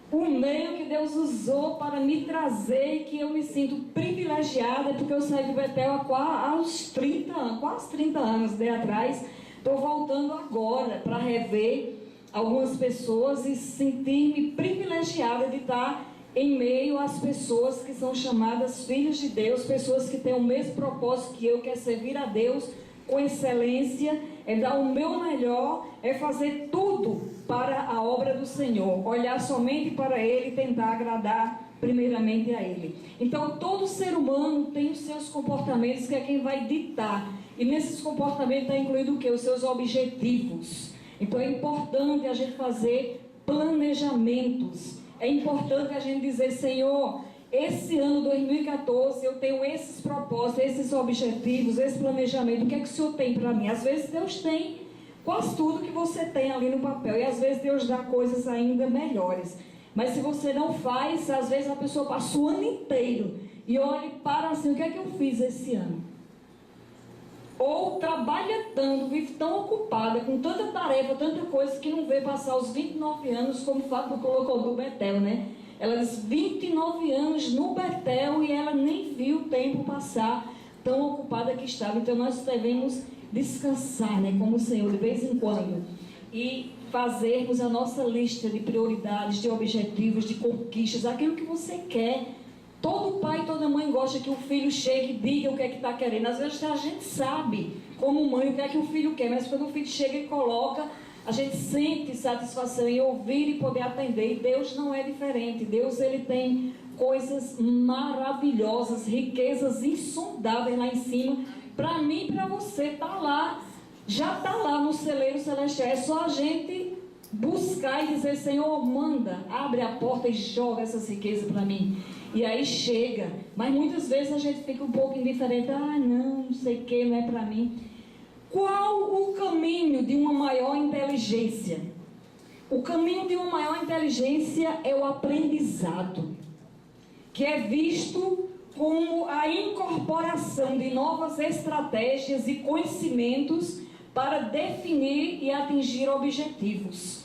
o meio que Deus usou para me trazer, e que eu me sinto privilegiada, porque eu saí do Betel aos 30 anos, quase 30 anos atrás. Estou voltando agora para rever algumas pessoas e sentir-me privilegiada de estar em meio às pessoas que são chamadas filhos de Deus, pessoas que têm o mesmo propósito que eu, que é servir a Deus com excelência, é dar o meu melhor, é fazer tudo para a obra do Senhor, olhar somente para Ele e tentar agradar primeiramente a Ele. Então todo ser humano tem os seus comportamentos, que é quem vai ditar, e nesses comportamentos está incluído o quê? Os seus objetivos. Então é importante a gente fazer planejamentos, é importante a gente dizer: Senhor, esse ano 2014 eu tenho esses propósitos, esses objetivos, esse planejamento, o que é que o Senhor tem para mim? Às vezes Deus tem quase tudo que você tem ali no papel, e às vezes Deus dá coisas ainda melhores. Mas se você não faz, às vezes a pessoa passa o ano inteiro e olha e para assim: o que é que eu fiz esse ano? Ou trabalha tanto, vive tão ocupada, com tanta tarefa, tanta coisa, que não vê passar os 29 anos, como o Fábio colocou do Betel, né? Ela disse 29 anos no Betel e ela nem viu o tempo passar, tão ocupada que estava. Então nós devemos descansar, né, como o Senhor, de vez em quando, e fazermos a nossa lista de prioridades, de objetivos, de conquistas, aquilo que você quer. Todo pai e toda mãe gosta que o filho chegue e diga o que é que está querendo. Às vezes a gente sabe, como mãe, o que é que o filho quer, mas quando o filho chega e coloca, a gente sente satisfação em ouvir e poder atender. E Deus não é diferente. Deus, Ele tem coisas maravilhosas, riquezas insondáveis lá em cima. Para mim e para você, está lá, já está lá no celeiro celestial. É só a gente buscar e dizer: Senhor, manda, abre a porta e joga essas riquezas para mim. E aí chega. Mas muitas vezes a gente fica um pouco indiferente: ah, não sei o que, não é para mim. Qual o caminho de uma maior inteligência? O caminho de uma maior inteligência é o aprendizado, que é visto como a incorporação de novas estratégias e conhecimentos para definir e atingir objetivos.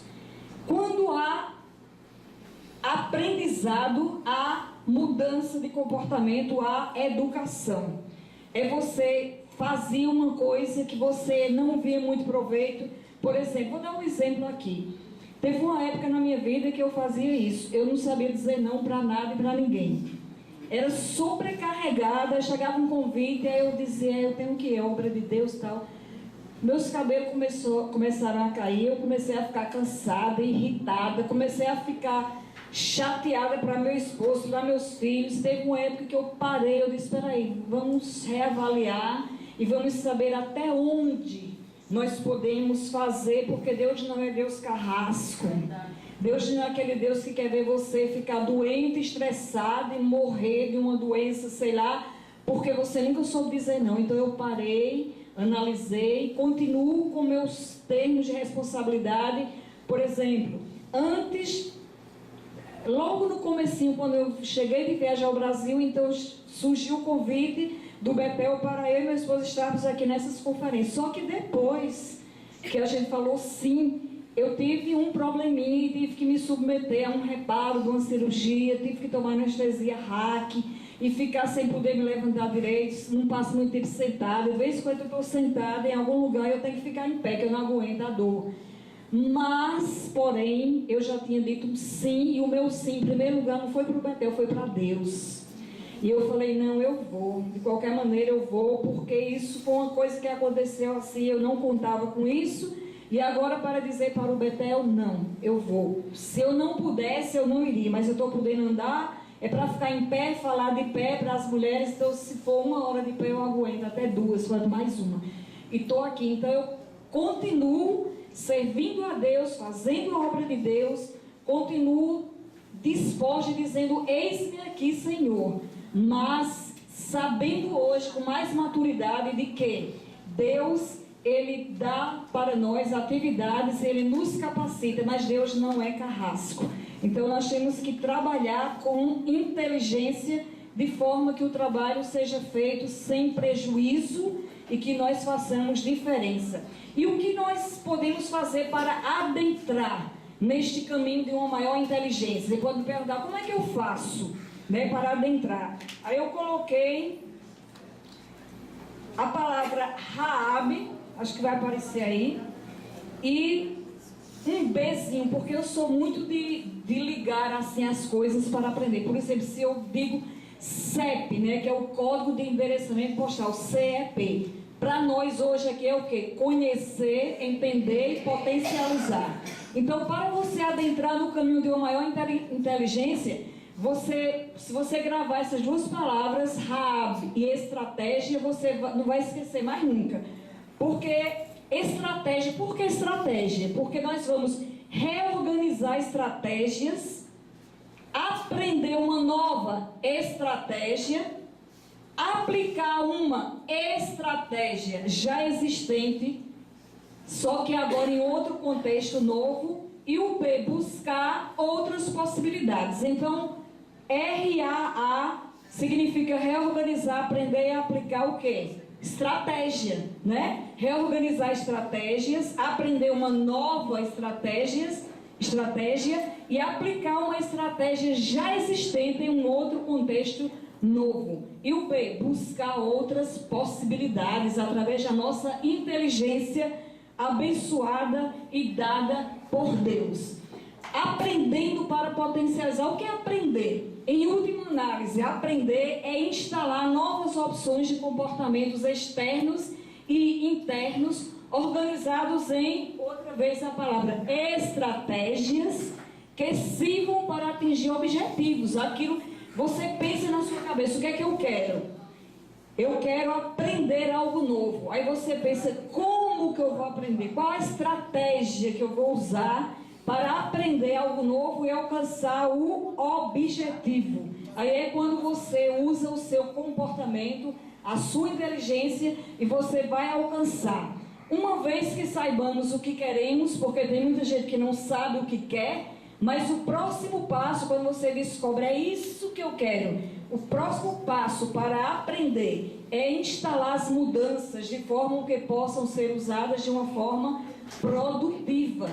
Quando há aprendizado, há mudança de comportamento, há educação. É você fazer uma coisa que você não via muito proveito. Por exemplo, vou dar um exemplo aqui. Teve uma época na minha vida que eu fazia isso. Eu não sabia dizer não para nada e para ninguém. Era sobrecarregada, chegava um convite, aí eu dizia: eu tenho que ir, obra de Deus e tal. Meus cabelos começaram a cair, eu comecei a ficar cansada, irritada, comecei a ficar chateada para meu esposo, para meus filhos. Teve uma época que eu parei, eu disse: espera aí, vamos reavaliar e vamos saber até onde nós podemos fazer, porque Deus não é Deus carrasco. Deus não é aquele Deus que quer ver você ficar doente, estressado e morrer de uma doença, sei lá, porque você nunca soube dizer não. Então eu parei, analisei, continuo com meus termos de responsabilidade. Por exemplo, antes, logo no comecinho, quando eu cheguei de viajar ao Brasil, então surgiu o convite do Betel para eu e meu esposo estarmos aqui nessas conferências. Só que depois que a gente falou sim, eu tive um probleminha e tive que me submeter a um reparo de uma cirurgia, tive que tomar anestesia RAC e ficar sem poder me levantar direito. Não passo muito tempo sentada. De vez em quando eu estou sentada em algum lugar, eu tenho que ficar em pé, que eu não aguento a dor. Mas, porém, eu já tinha dito um sim, e o meu sim, em primeiro lugar, não foi para o Betel, foi para Deus. E eu falei: não, eu vou, de qualquer maneira eu vou, porque isso foi uma coisa que aconteceu assim, eu não contava com isso. E agora, para dizer para o Betel: não, eu vou. Se eu não pudesse, eu não iria, mas eu estou podendo andar, é para ficar em pé, falar de pé para as mulheres. Então, se for 1 hora de pé, eu aguento até 2, quanto mais uma. E estou aqui, então eu continuo servindo a Deus, fazendo a obra de Deus, continuo disposta e dizendo: eis-me aqui, Senhor. Mas sabendo hoje, com mais maturidade, de que Deus, Ele dá para nós atividades, Ele nos capacita, mas Deus não é carrasco. Então nós temos que trabalhar com inteligência, de forma que o trabalho seja feito sem prejuízo e que nós façamos diferença. E o que nós podemos fazer para adentrar neste caminho de uma maior inteligência? Você pode me perguntar: como é que eu faço, né, para adentrar? Aí eu coloquei a palavra Raabe, acho que vai aparecer aí, e um Bzinho, porque eu sou muito de de ligar assim as coisas para aprender. Por exemplo, se eu digo CEP, né, que é o Código de Endereçamento Postal, CEP, para nós hoje aqui é o quê? Conhecer, entender e potencializar. Então, para você adentrar no caminho de uma maior inteligência, se você gravar essas duas palavras, RAV e estratégia, você não vai esquecer mais nunca. Porque estratégia, por que estratégia? Porque nós vamos reorganizar estratégias, aprender uma nova estratégia, aplicar uma estratégia já existente, só que agora em outro contexto novo, e o B, buscar outras possibilidades. Então, RAA significa reorganizar, aprender e aplicar o quê? Estratégia, né? Reorganizar estratégias, aprender uma nova estratégia e aplicar uma estratégia já existente em um outro contexto novo. E o B, buscar outras possibilidades através da nossa inteligência abençoada e dada por Deus. Aprendendo para potencializar. O que é aprender? Em última análise, aprender é instalar novas opções de comportamentos externos e internos, organizados em, outra vez a palavra, estratégias que sirvam para atingir objetivos. Aquilo, você pensa na sua cabeça, o que é que eu quero? Eu quero aprender algo novo. Aí você pensa, como que eu vou aprender? Qual a estratégia que eu vou usar para aprender algo novo e alcançar o objetivo? Aí é quando você usa o seu comportamento, a sua inteligência, e você vai alcançar. Uma vez que saibamos o que queremos, porque tem muita gente que não sabe o que quer, mas o próximo passo, quando você descobre, é isso que eu quero. O próximo passo para aprender é instalar as mudanças de forma que possam ser usadas de uma forma produtiva.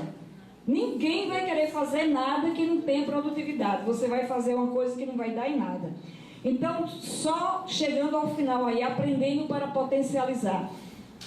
Ninguém vai querer fazer nada que não tenha produtividade. Você vai fazer uma coisa que não vai dar em nada. Então, só chegando ao final aí, aprendendo para potencializar.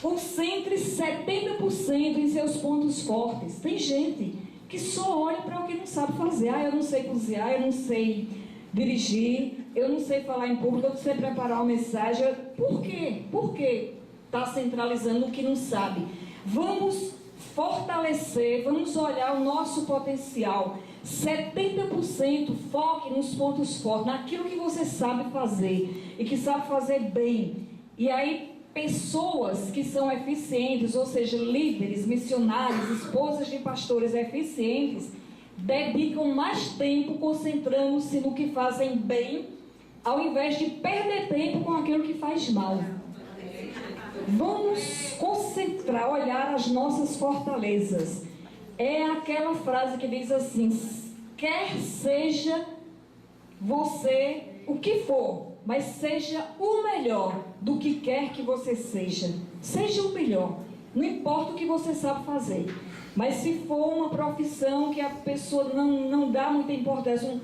Concentre 70% em seus pontos fortes. Tem gente que só olha para o que não sabe fazer. Eu não sei cozinhar, eu não sei dirigir, eu não sei falar em público, eu não sei preparar uma mensagem. Por quê? Por que está centralizando o que não sabe? Vamos fortalecer, vamos olhar o nosso potencial. 70% foque nos pontos fortes, naquilo que você sabe fazer e que sabe fazer bem. E aí, pessoas que são eficientes, ou seja, líderes, missionários, esposas de pastores eficientes, dedicam mais tempo concentrando-se no que fazem bem, ao invés de perder tempo com aquilo que faz mal. Vamos concentrar, olhar as nossas fortalezas. É aquela frase que diz assim: quer seja você o que for, mas seja o melhor do que quer que você seja. Seja o melhor. Não importa o que você sabe fazer. Mas se for uma profissão que a pessoa não dá muita importância,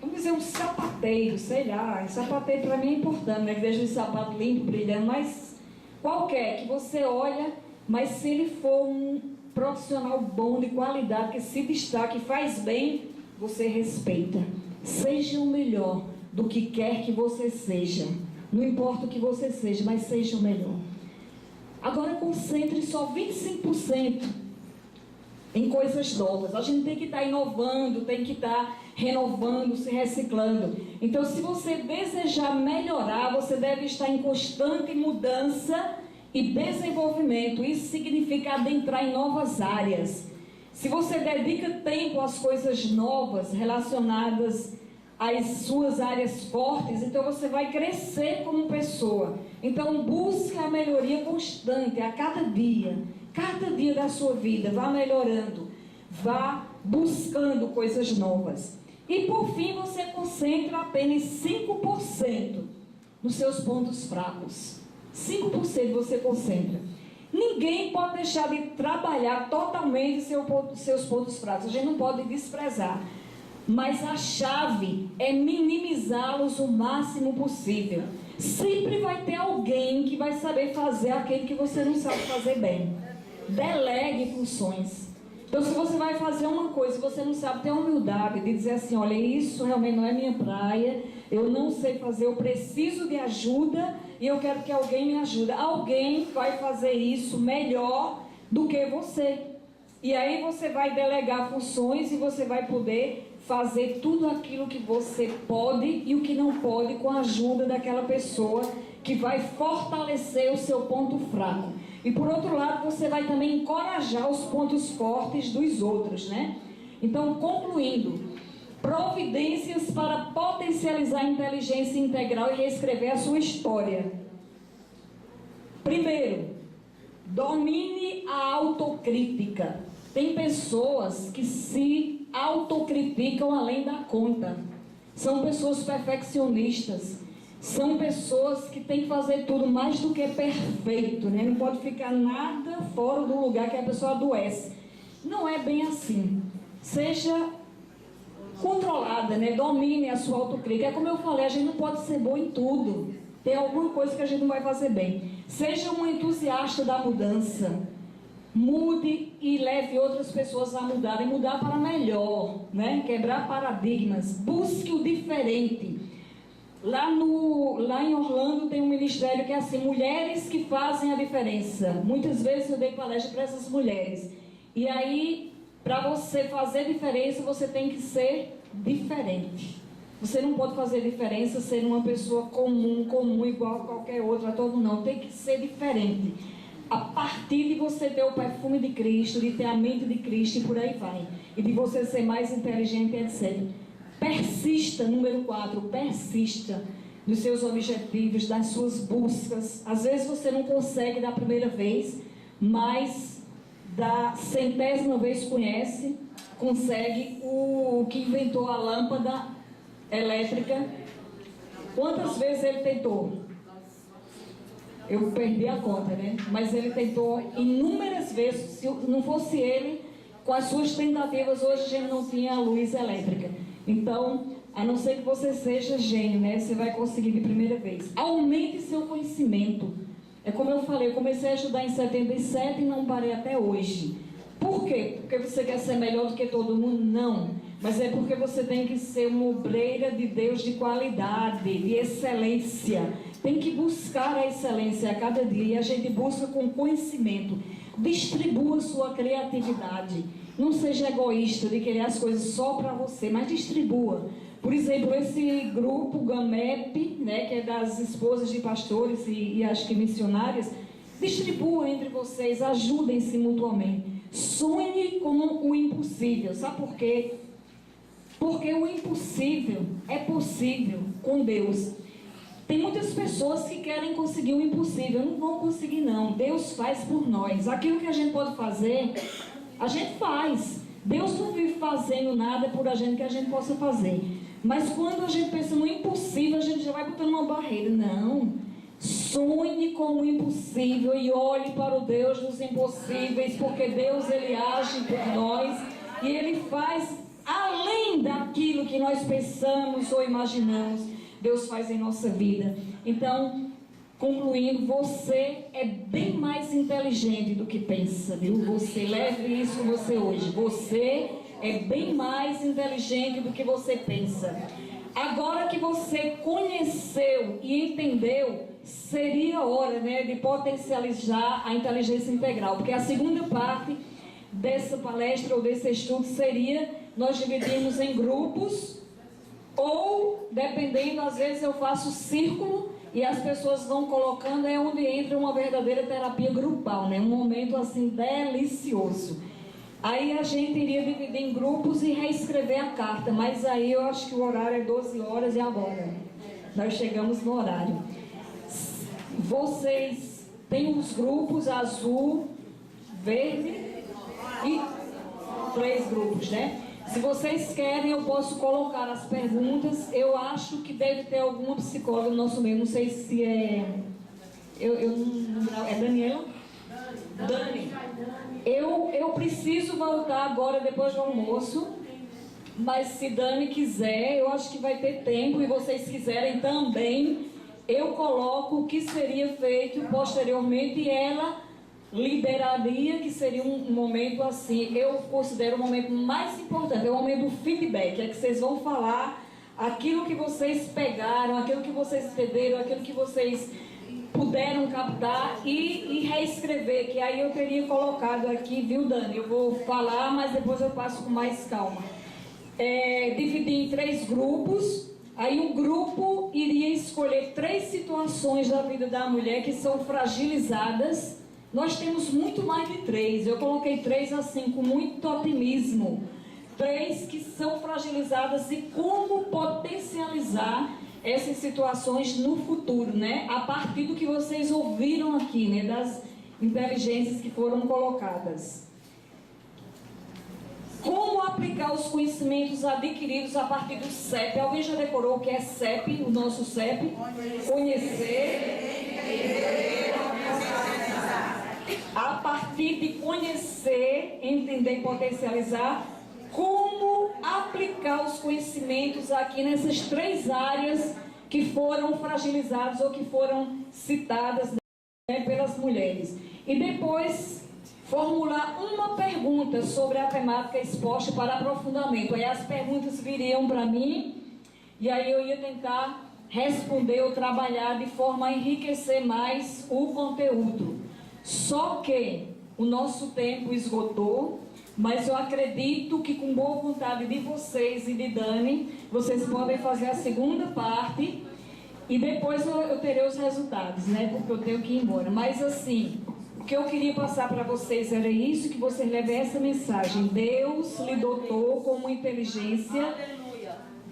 vamos dizer um sapateiro, sei lá. Sapateiro para mim é importante, né? Que deixa o sapato limpo, brilhando, mas qualquer que você olha, mas se ele for um profissional bom, de qualidade, que se destaque, faz bem, você respeita. Seja o melhor do que quer que você seja. Não importa o que você seja, mas seja o melhor. Agora concentre só 25% em coisas novas. A gente tem que estar inovando, tem que estar renovando, se reciclando. Então, se você desejar melhorar, você deve estar em constante mudança e desenvolvimento. Isso significa adentrar em novas áreas. Se você dedica tempo às coisas novas relacionadas às suas áreas fortes, então você vai crescer como pessoa. Então busque a melhoria constante a cada dia da sua vida. Vá melhorando, vá buscando coisas novas. E por fim você concentra apenas 5% nos seus pontos fracos. 5% você concentra. Ninguém pode deixar de trabalhar totalmente seus pontos fracos. A gente não pode desprezar. Mas a chave é minimizá-los o máximo possível. Sempre vai ter alguém que vai saber fazer aquilo que você não sabe fazer bem. Delegue funções. Então, se você vai fazer uma coisa, você não sabe ter a humildade de dizer assim, olha, isso realmente não é minha praia, eu não sei fazer, eu preciso de ajuda e eu quero que alguém me ajude. Alguém vai fazer isso melhor do que você. E aí você vai delegar funções e você vai poder fazer tudo aquilo que você pode e o que não pode com a ajuda daquela pessoa que vai fortalecer o seu ponto fraco. E por outro lado, você vai também encorajar os pontos fortes dos outros, né? Então, concluindo, providências para potencializar a inteligência integral e reescrever a sua história. Primeiro, domine a autocrítica. Tem pessoas que se autocriticam além da conta. São pessoas perfeccionistas. São pessoas que têm que fazer tudo mais do que perfeito, né? Não pode ficar nada fora do lugar que a pessoa adoece. Não é bem assim. Seja controlada, né? Domine a sua autocrítica. É como eu falei, a gente não pode ser bom em tudo. Tem alguma coisa que a gente não vai fazer bem. Seja um entusiasta da mudança. Mude e leve outras pessoas a mudarem. Mudar para melhor, né? Quebrar paradigmas. Busque o diferente. Lá em Orlando tem um ministério que é assim, mulheres que fazem a diferença. Muitas vezes eu dei palestra para essas mulheres. E aí, para você fazer diferença, você tem que ser diferente. Você não pode fazer diferença sendo uma pessoa comum, igual a qualquer outra, a todo não. Tem que ser diferente. A partir de você ter o perfume de Cristo, de ter a mente de Cristo e por aí vai. E de você ser mais inteligente, etc. Persista, número 4, persista nos seus objetivos, das suas buscas. Às vezes você não consegue da primeira vez, mas da 100ª vez consegue o que inventou a lâmpada elétrica. Quantas vezes ele tentou? Eu perdi a conta, né? Mas ele tentou inúmeras vezes. Se não fosse ele, com as suas tentativas, hoje a gente não tinha a luz elétrica. Então, a não ser que você seja gênio, né? Você vai conseguir de primeira vez. Aumente seu conhecimento. É como eu falei, eu comecei a estudar em 77 e não parei até hoje. Por quê? Porque você quer ser melhor do que todo mundo? Não. Mas é porque você tem que ser uma obreira de Deus de qualidade, de excelência. Tem que buscar a excelência a cada dia. E a gente busca com conhecimento. Distribua sua criatividade. Não seja egoísta de querer as coisas só para você, mas distribua. Por exemplo, esse grupo GAMEP, né, que é das esposas de pastores e acho que missionárias, distribua entre vocês, ajudem-se mutuamente. Sonhe com o impossível. Sabe por quê? Porque o impossível é possível com Deus. Tem muitas pessoas que querem conseguir o impossível. Não vão conseguir, não. Deus faz por nós. Aquilo que a gente pode fazer, a gente faz. Deus não vive fazendo nada por a gente que a gente possa fazer. Mas quando a gente pensa no impossível, a gente já vai botando uma barreira. Não. Sonhe com o impossível e olhe para o Deus dos impossíveis, porque Deus, Ele age por nós e Ele faz além daquilo que nós pensamos ou imaginamos. Deus faz em nossa vida. Então, concluindo, você é bem mais inteligente do que pensa, viu? Você leve isso com você hoje. Você é bem mais inteligente do que você pensa. Agora que você conheceu e entendeu, seria hora, né, de potencializar a inteligência integral. Porque a segunda parte dessa palestra ou desse estudo seria nós dividirmos em grupos, ou, dependendo, às vezes eu faço círculo e as pessoas vão colocando, é onde entra uma verdadeira terapia grupal, né? Um momento assim delicioso. Aí a gente iria dividir em grupos e reescrever a carta, mas aí eu acho que o horário é 12 horas e agora nós chegamos no horário. Vocês têm os grupos azul, verde e 3 grupos, né? Se vocês querem, eu posso colocar as perguntas. Eu acho que deve ter alguma psicóloga no nosso meio. Não sei se é... É Daniela? Dani. Eu preciso voltar agora, depois do almoço. Mas se Dani quiser, eu acho que vai ter tempo. E vocês quiserem também, eu coloco o que seria feito posteriormente. E ela lideraria, que seria um momento assim, eu considero o momento mais importante, é o momento do feedback, é que vocês vão falar aquilo que vocês pegaram, aquilo que vocês entenderam, aquilo que vocês puderam captar e reescrever, que aí eu teria colocado aqui, viu, Dani? Eu vou falar, mas depois eu passo com mais calma. Dividir em 3 grupos, aí um grupo iria escolher 3 situações da vida da mulher que são fragilizadas. Nós temos muito mais de 3, eu coloquei 3 assim, com muito otimismo. 3 que são fragilizadas e como potencializar essas situações no futuro, né? A partir do que vocês ouviram aqui, né? Das inteligências que foram colocadas. Como aplicar os conhecimentos adquiridos a partir do CEP? Alguém já decorou o que é CEP, o nosso CEP? Conhecer. A partir de conhecer, entender e potencializar, como aplicar os conhecimentos aqui nessas 3 áreas que foram fragilizadas ou que foram citadas, né, pelas mulheres. E depois formular uma pergunta sobre a temática exposta para aprofundamento. Aí as perguntas viriam para mim e aí eu ia tentar responder ou trabalhar de forma a enriquecer mais o conteúdo. Só que o nosso tempo esgotou, mas eu acredito que com boa vontade de vocês e de Dani, vocês podem fazer a segunda parte e depois eu terei os resultados, né? Porque eu tenho que ir embora. Mas assim, o que eu queria passar para vocês era isso, que vocês levem essa mensagem. Deus lhe dotou com uma inteligência,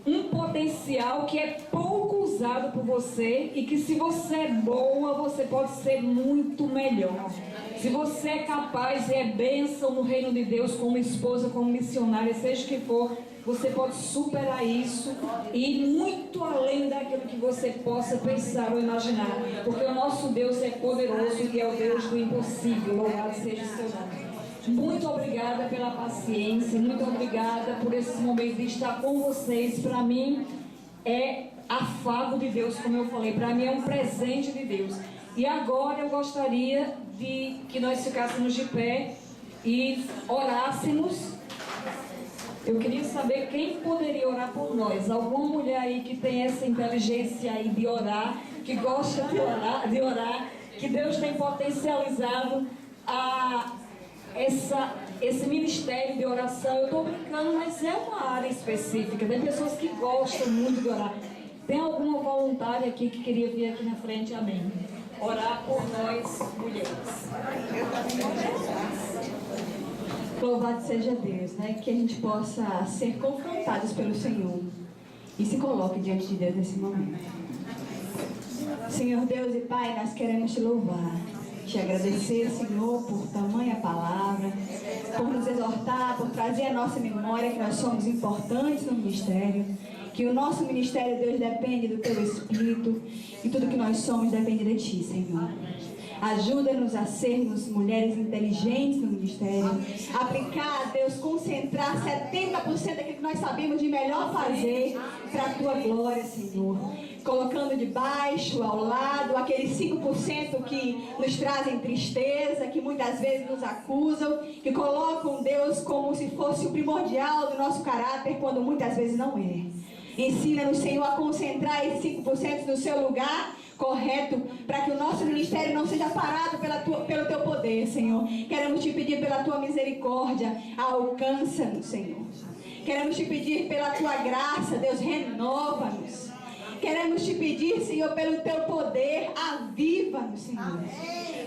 um potencial que é pouco usado por você e que se você é boa, você pode ser muito melhor. Se você é capaz e é bênção no reino de Deus como esposa, como missionária, seja o que for, você pode superar isso e ir muito além daquilo que você possa pensar ou imaginar. Porque o nosso Deus é poderoso e é o Deus do impossível. Louvado seja o seu nome. Muito obrigada pela paciência, muito obrigada por esse momento de estar com vocês. Para mim é afago de Deus, como eu falei, para mim é um presente de Deus. E agora eu gostaria de que nós ficássemos de pé e orássemos. Eu queria saber quem poderia orar por nós. Alguma mulher aí que tem essa inteligência aí de orar, que gosta de orar, que Deus tem potencializado esse ministério de oração. Eu estou brincando, mas é uma área específica. Tem pessoas que gostam muito de orar. Tem alguma voluntária aqui que queria vir aqui na frente? Amém. Orar por nós, mulheres. Louvado seja Deus, né? Que a gente possa ser confrontados pelo Senhor e se coloque diante de Deus nesse momento. Senhor Deus e Pai, nós queremos te louvar, te agradecer, Senhor, por tamanha palavra, por nos exortar, por trazer à nossa memória que nós somos importantes no ministério, que o nosso ministério, Deus, depende do Teu Espírito e tudo que nós somos depende de Ti, Senhor. Ajuda-nos a sermos mulheres inteligentes no ministério, aplicar, Deus, concentrar 70% daquilo que nós sabemos de melhor fazer para a Tua glória, Senhor. Colocando de baixo ao lado aqueles 5% que nos trazem tristeza, que muitas vezes nos acusam, que colocam Deus como se fosse o primordial do nosso caráter, quando muitas vezes não é. Ensina-nos, Senhor, a concentrar esses 5% no seu lugar correto, para que o nosso ministério não seja parado pelo Teu poder, Senhor. Queremos Te pedir pela Tua misericórdia, alcança-nos, Senhor. Queremos Te pedir pela Tua graça, Deus, renova-nos. Queremos Te pedir, Senhor, pelo Teu poder, aviva-nos, Senhor.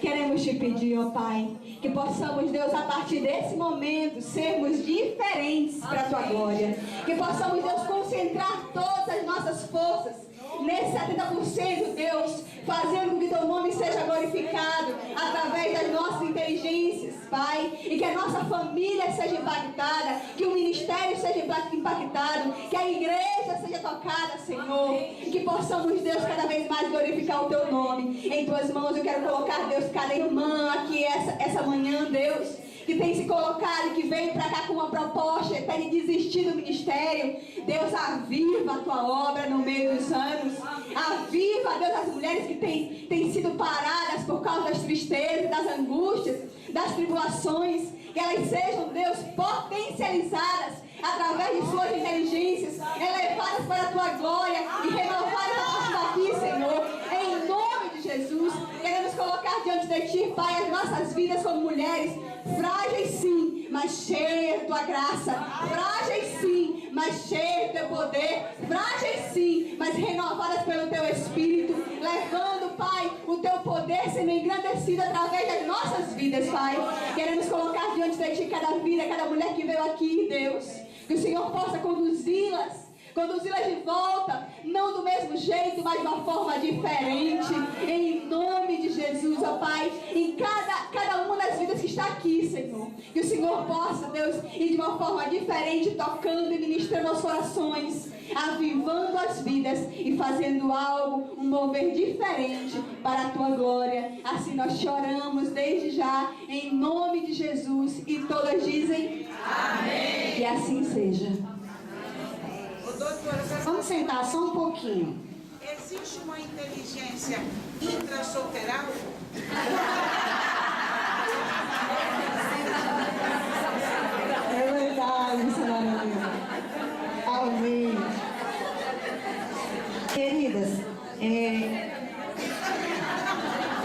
Queremos Te pedir, ó Pai, que possamos, Deus, a partir desse momento, sermos diferentes para a Tua glória. Que possamos, Deus, concentrar todas as nossas forças nesse 70%, Deus, fazendo com que Teu nome seja glorificado através das nossas inteligências, Pai, e que a nossa família seja impactada, que o ministério seja impactado, que a igreja seja tocada, Senhor, e que possamos, Deus, cada vez mais glorificar o Teu nome. Em Tuas mãos eu quero colocar, Deus, cada irmã aqui essa manhã, Deus, que tem se colocado e que veio para cá com uma proposta até de desistir do ministério. Deus, aviva a Tua obra no meio dos anos. Aviva, Deus, as mulheres que têm sido paradas por causa das tristezas, das angústias. das tribulações, que elas sejam, Deus, potencializadas através de suas inteligências, elevadas para a tua glória e renovadas a partir daqui, Senhor, em nome de Jesus. Queremos colocar diante de Ti, Pai, as nossas vidas como mulheres, frágeis sim, mas cheias de Tua graça, frágeis sim, mas cheias do Teu poder, frágeis sim, mas renovadas pelo Teu Espírito, levando, Pai, o Teu poder sendo engrandecido através das nossas vidas, Pai. Queremos colocar diante de Ti cada vida, cada mulher que veio aqui, Deus, que o Senhor possa conduzi-las de volta, não do mesmo jeito, mas de uma forma diferente, em nome de Jesus, ó Pai, em cada uma das vidas que está aqui, Senhor, que o Senhor possa, Deus, ir de uma forma diferente, tocando e ministrando os corações, avivando as vidas e fazendo algo, um mover diferente para a Tua glória. Assim nós choramos desde já, em nome de Jesus, e todas dizem amém. Que assim seja. Doutora, Vamos sentar só um pouquinho. existe uma inteligência intrasolteiral? É verdade, senhora. Amém. Queridas,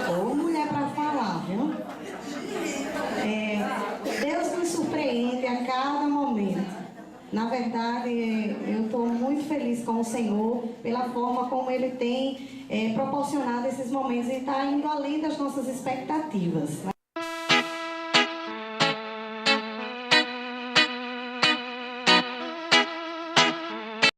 ô mulher para falar, viu? Deus nos surpreende a cada momento. Na verdade, eu estou muito feliz com o Senhor pela forma como Ele tem proporcionado esses momentos e está indo além das nossas expectativas.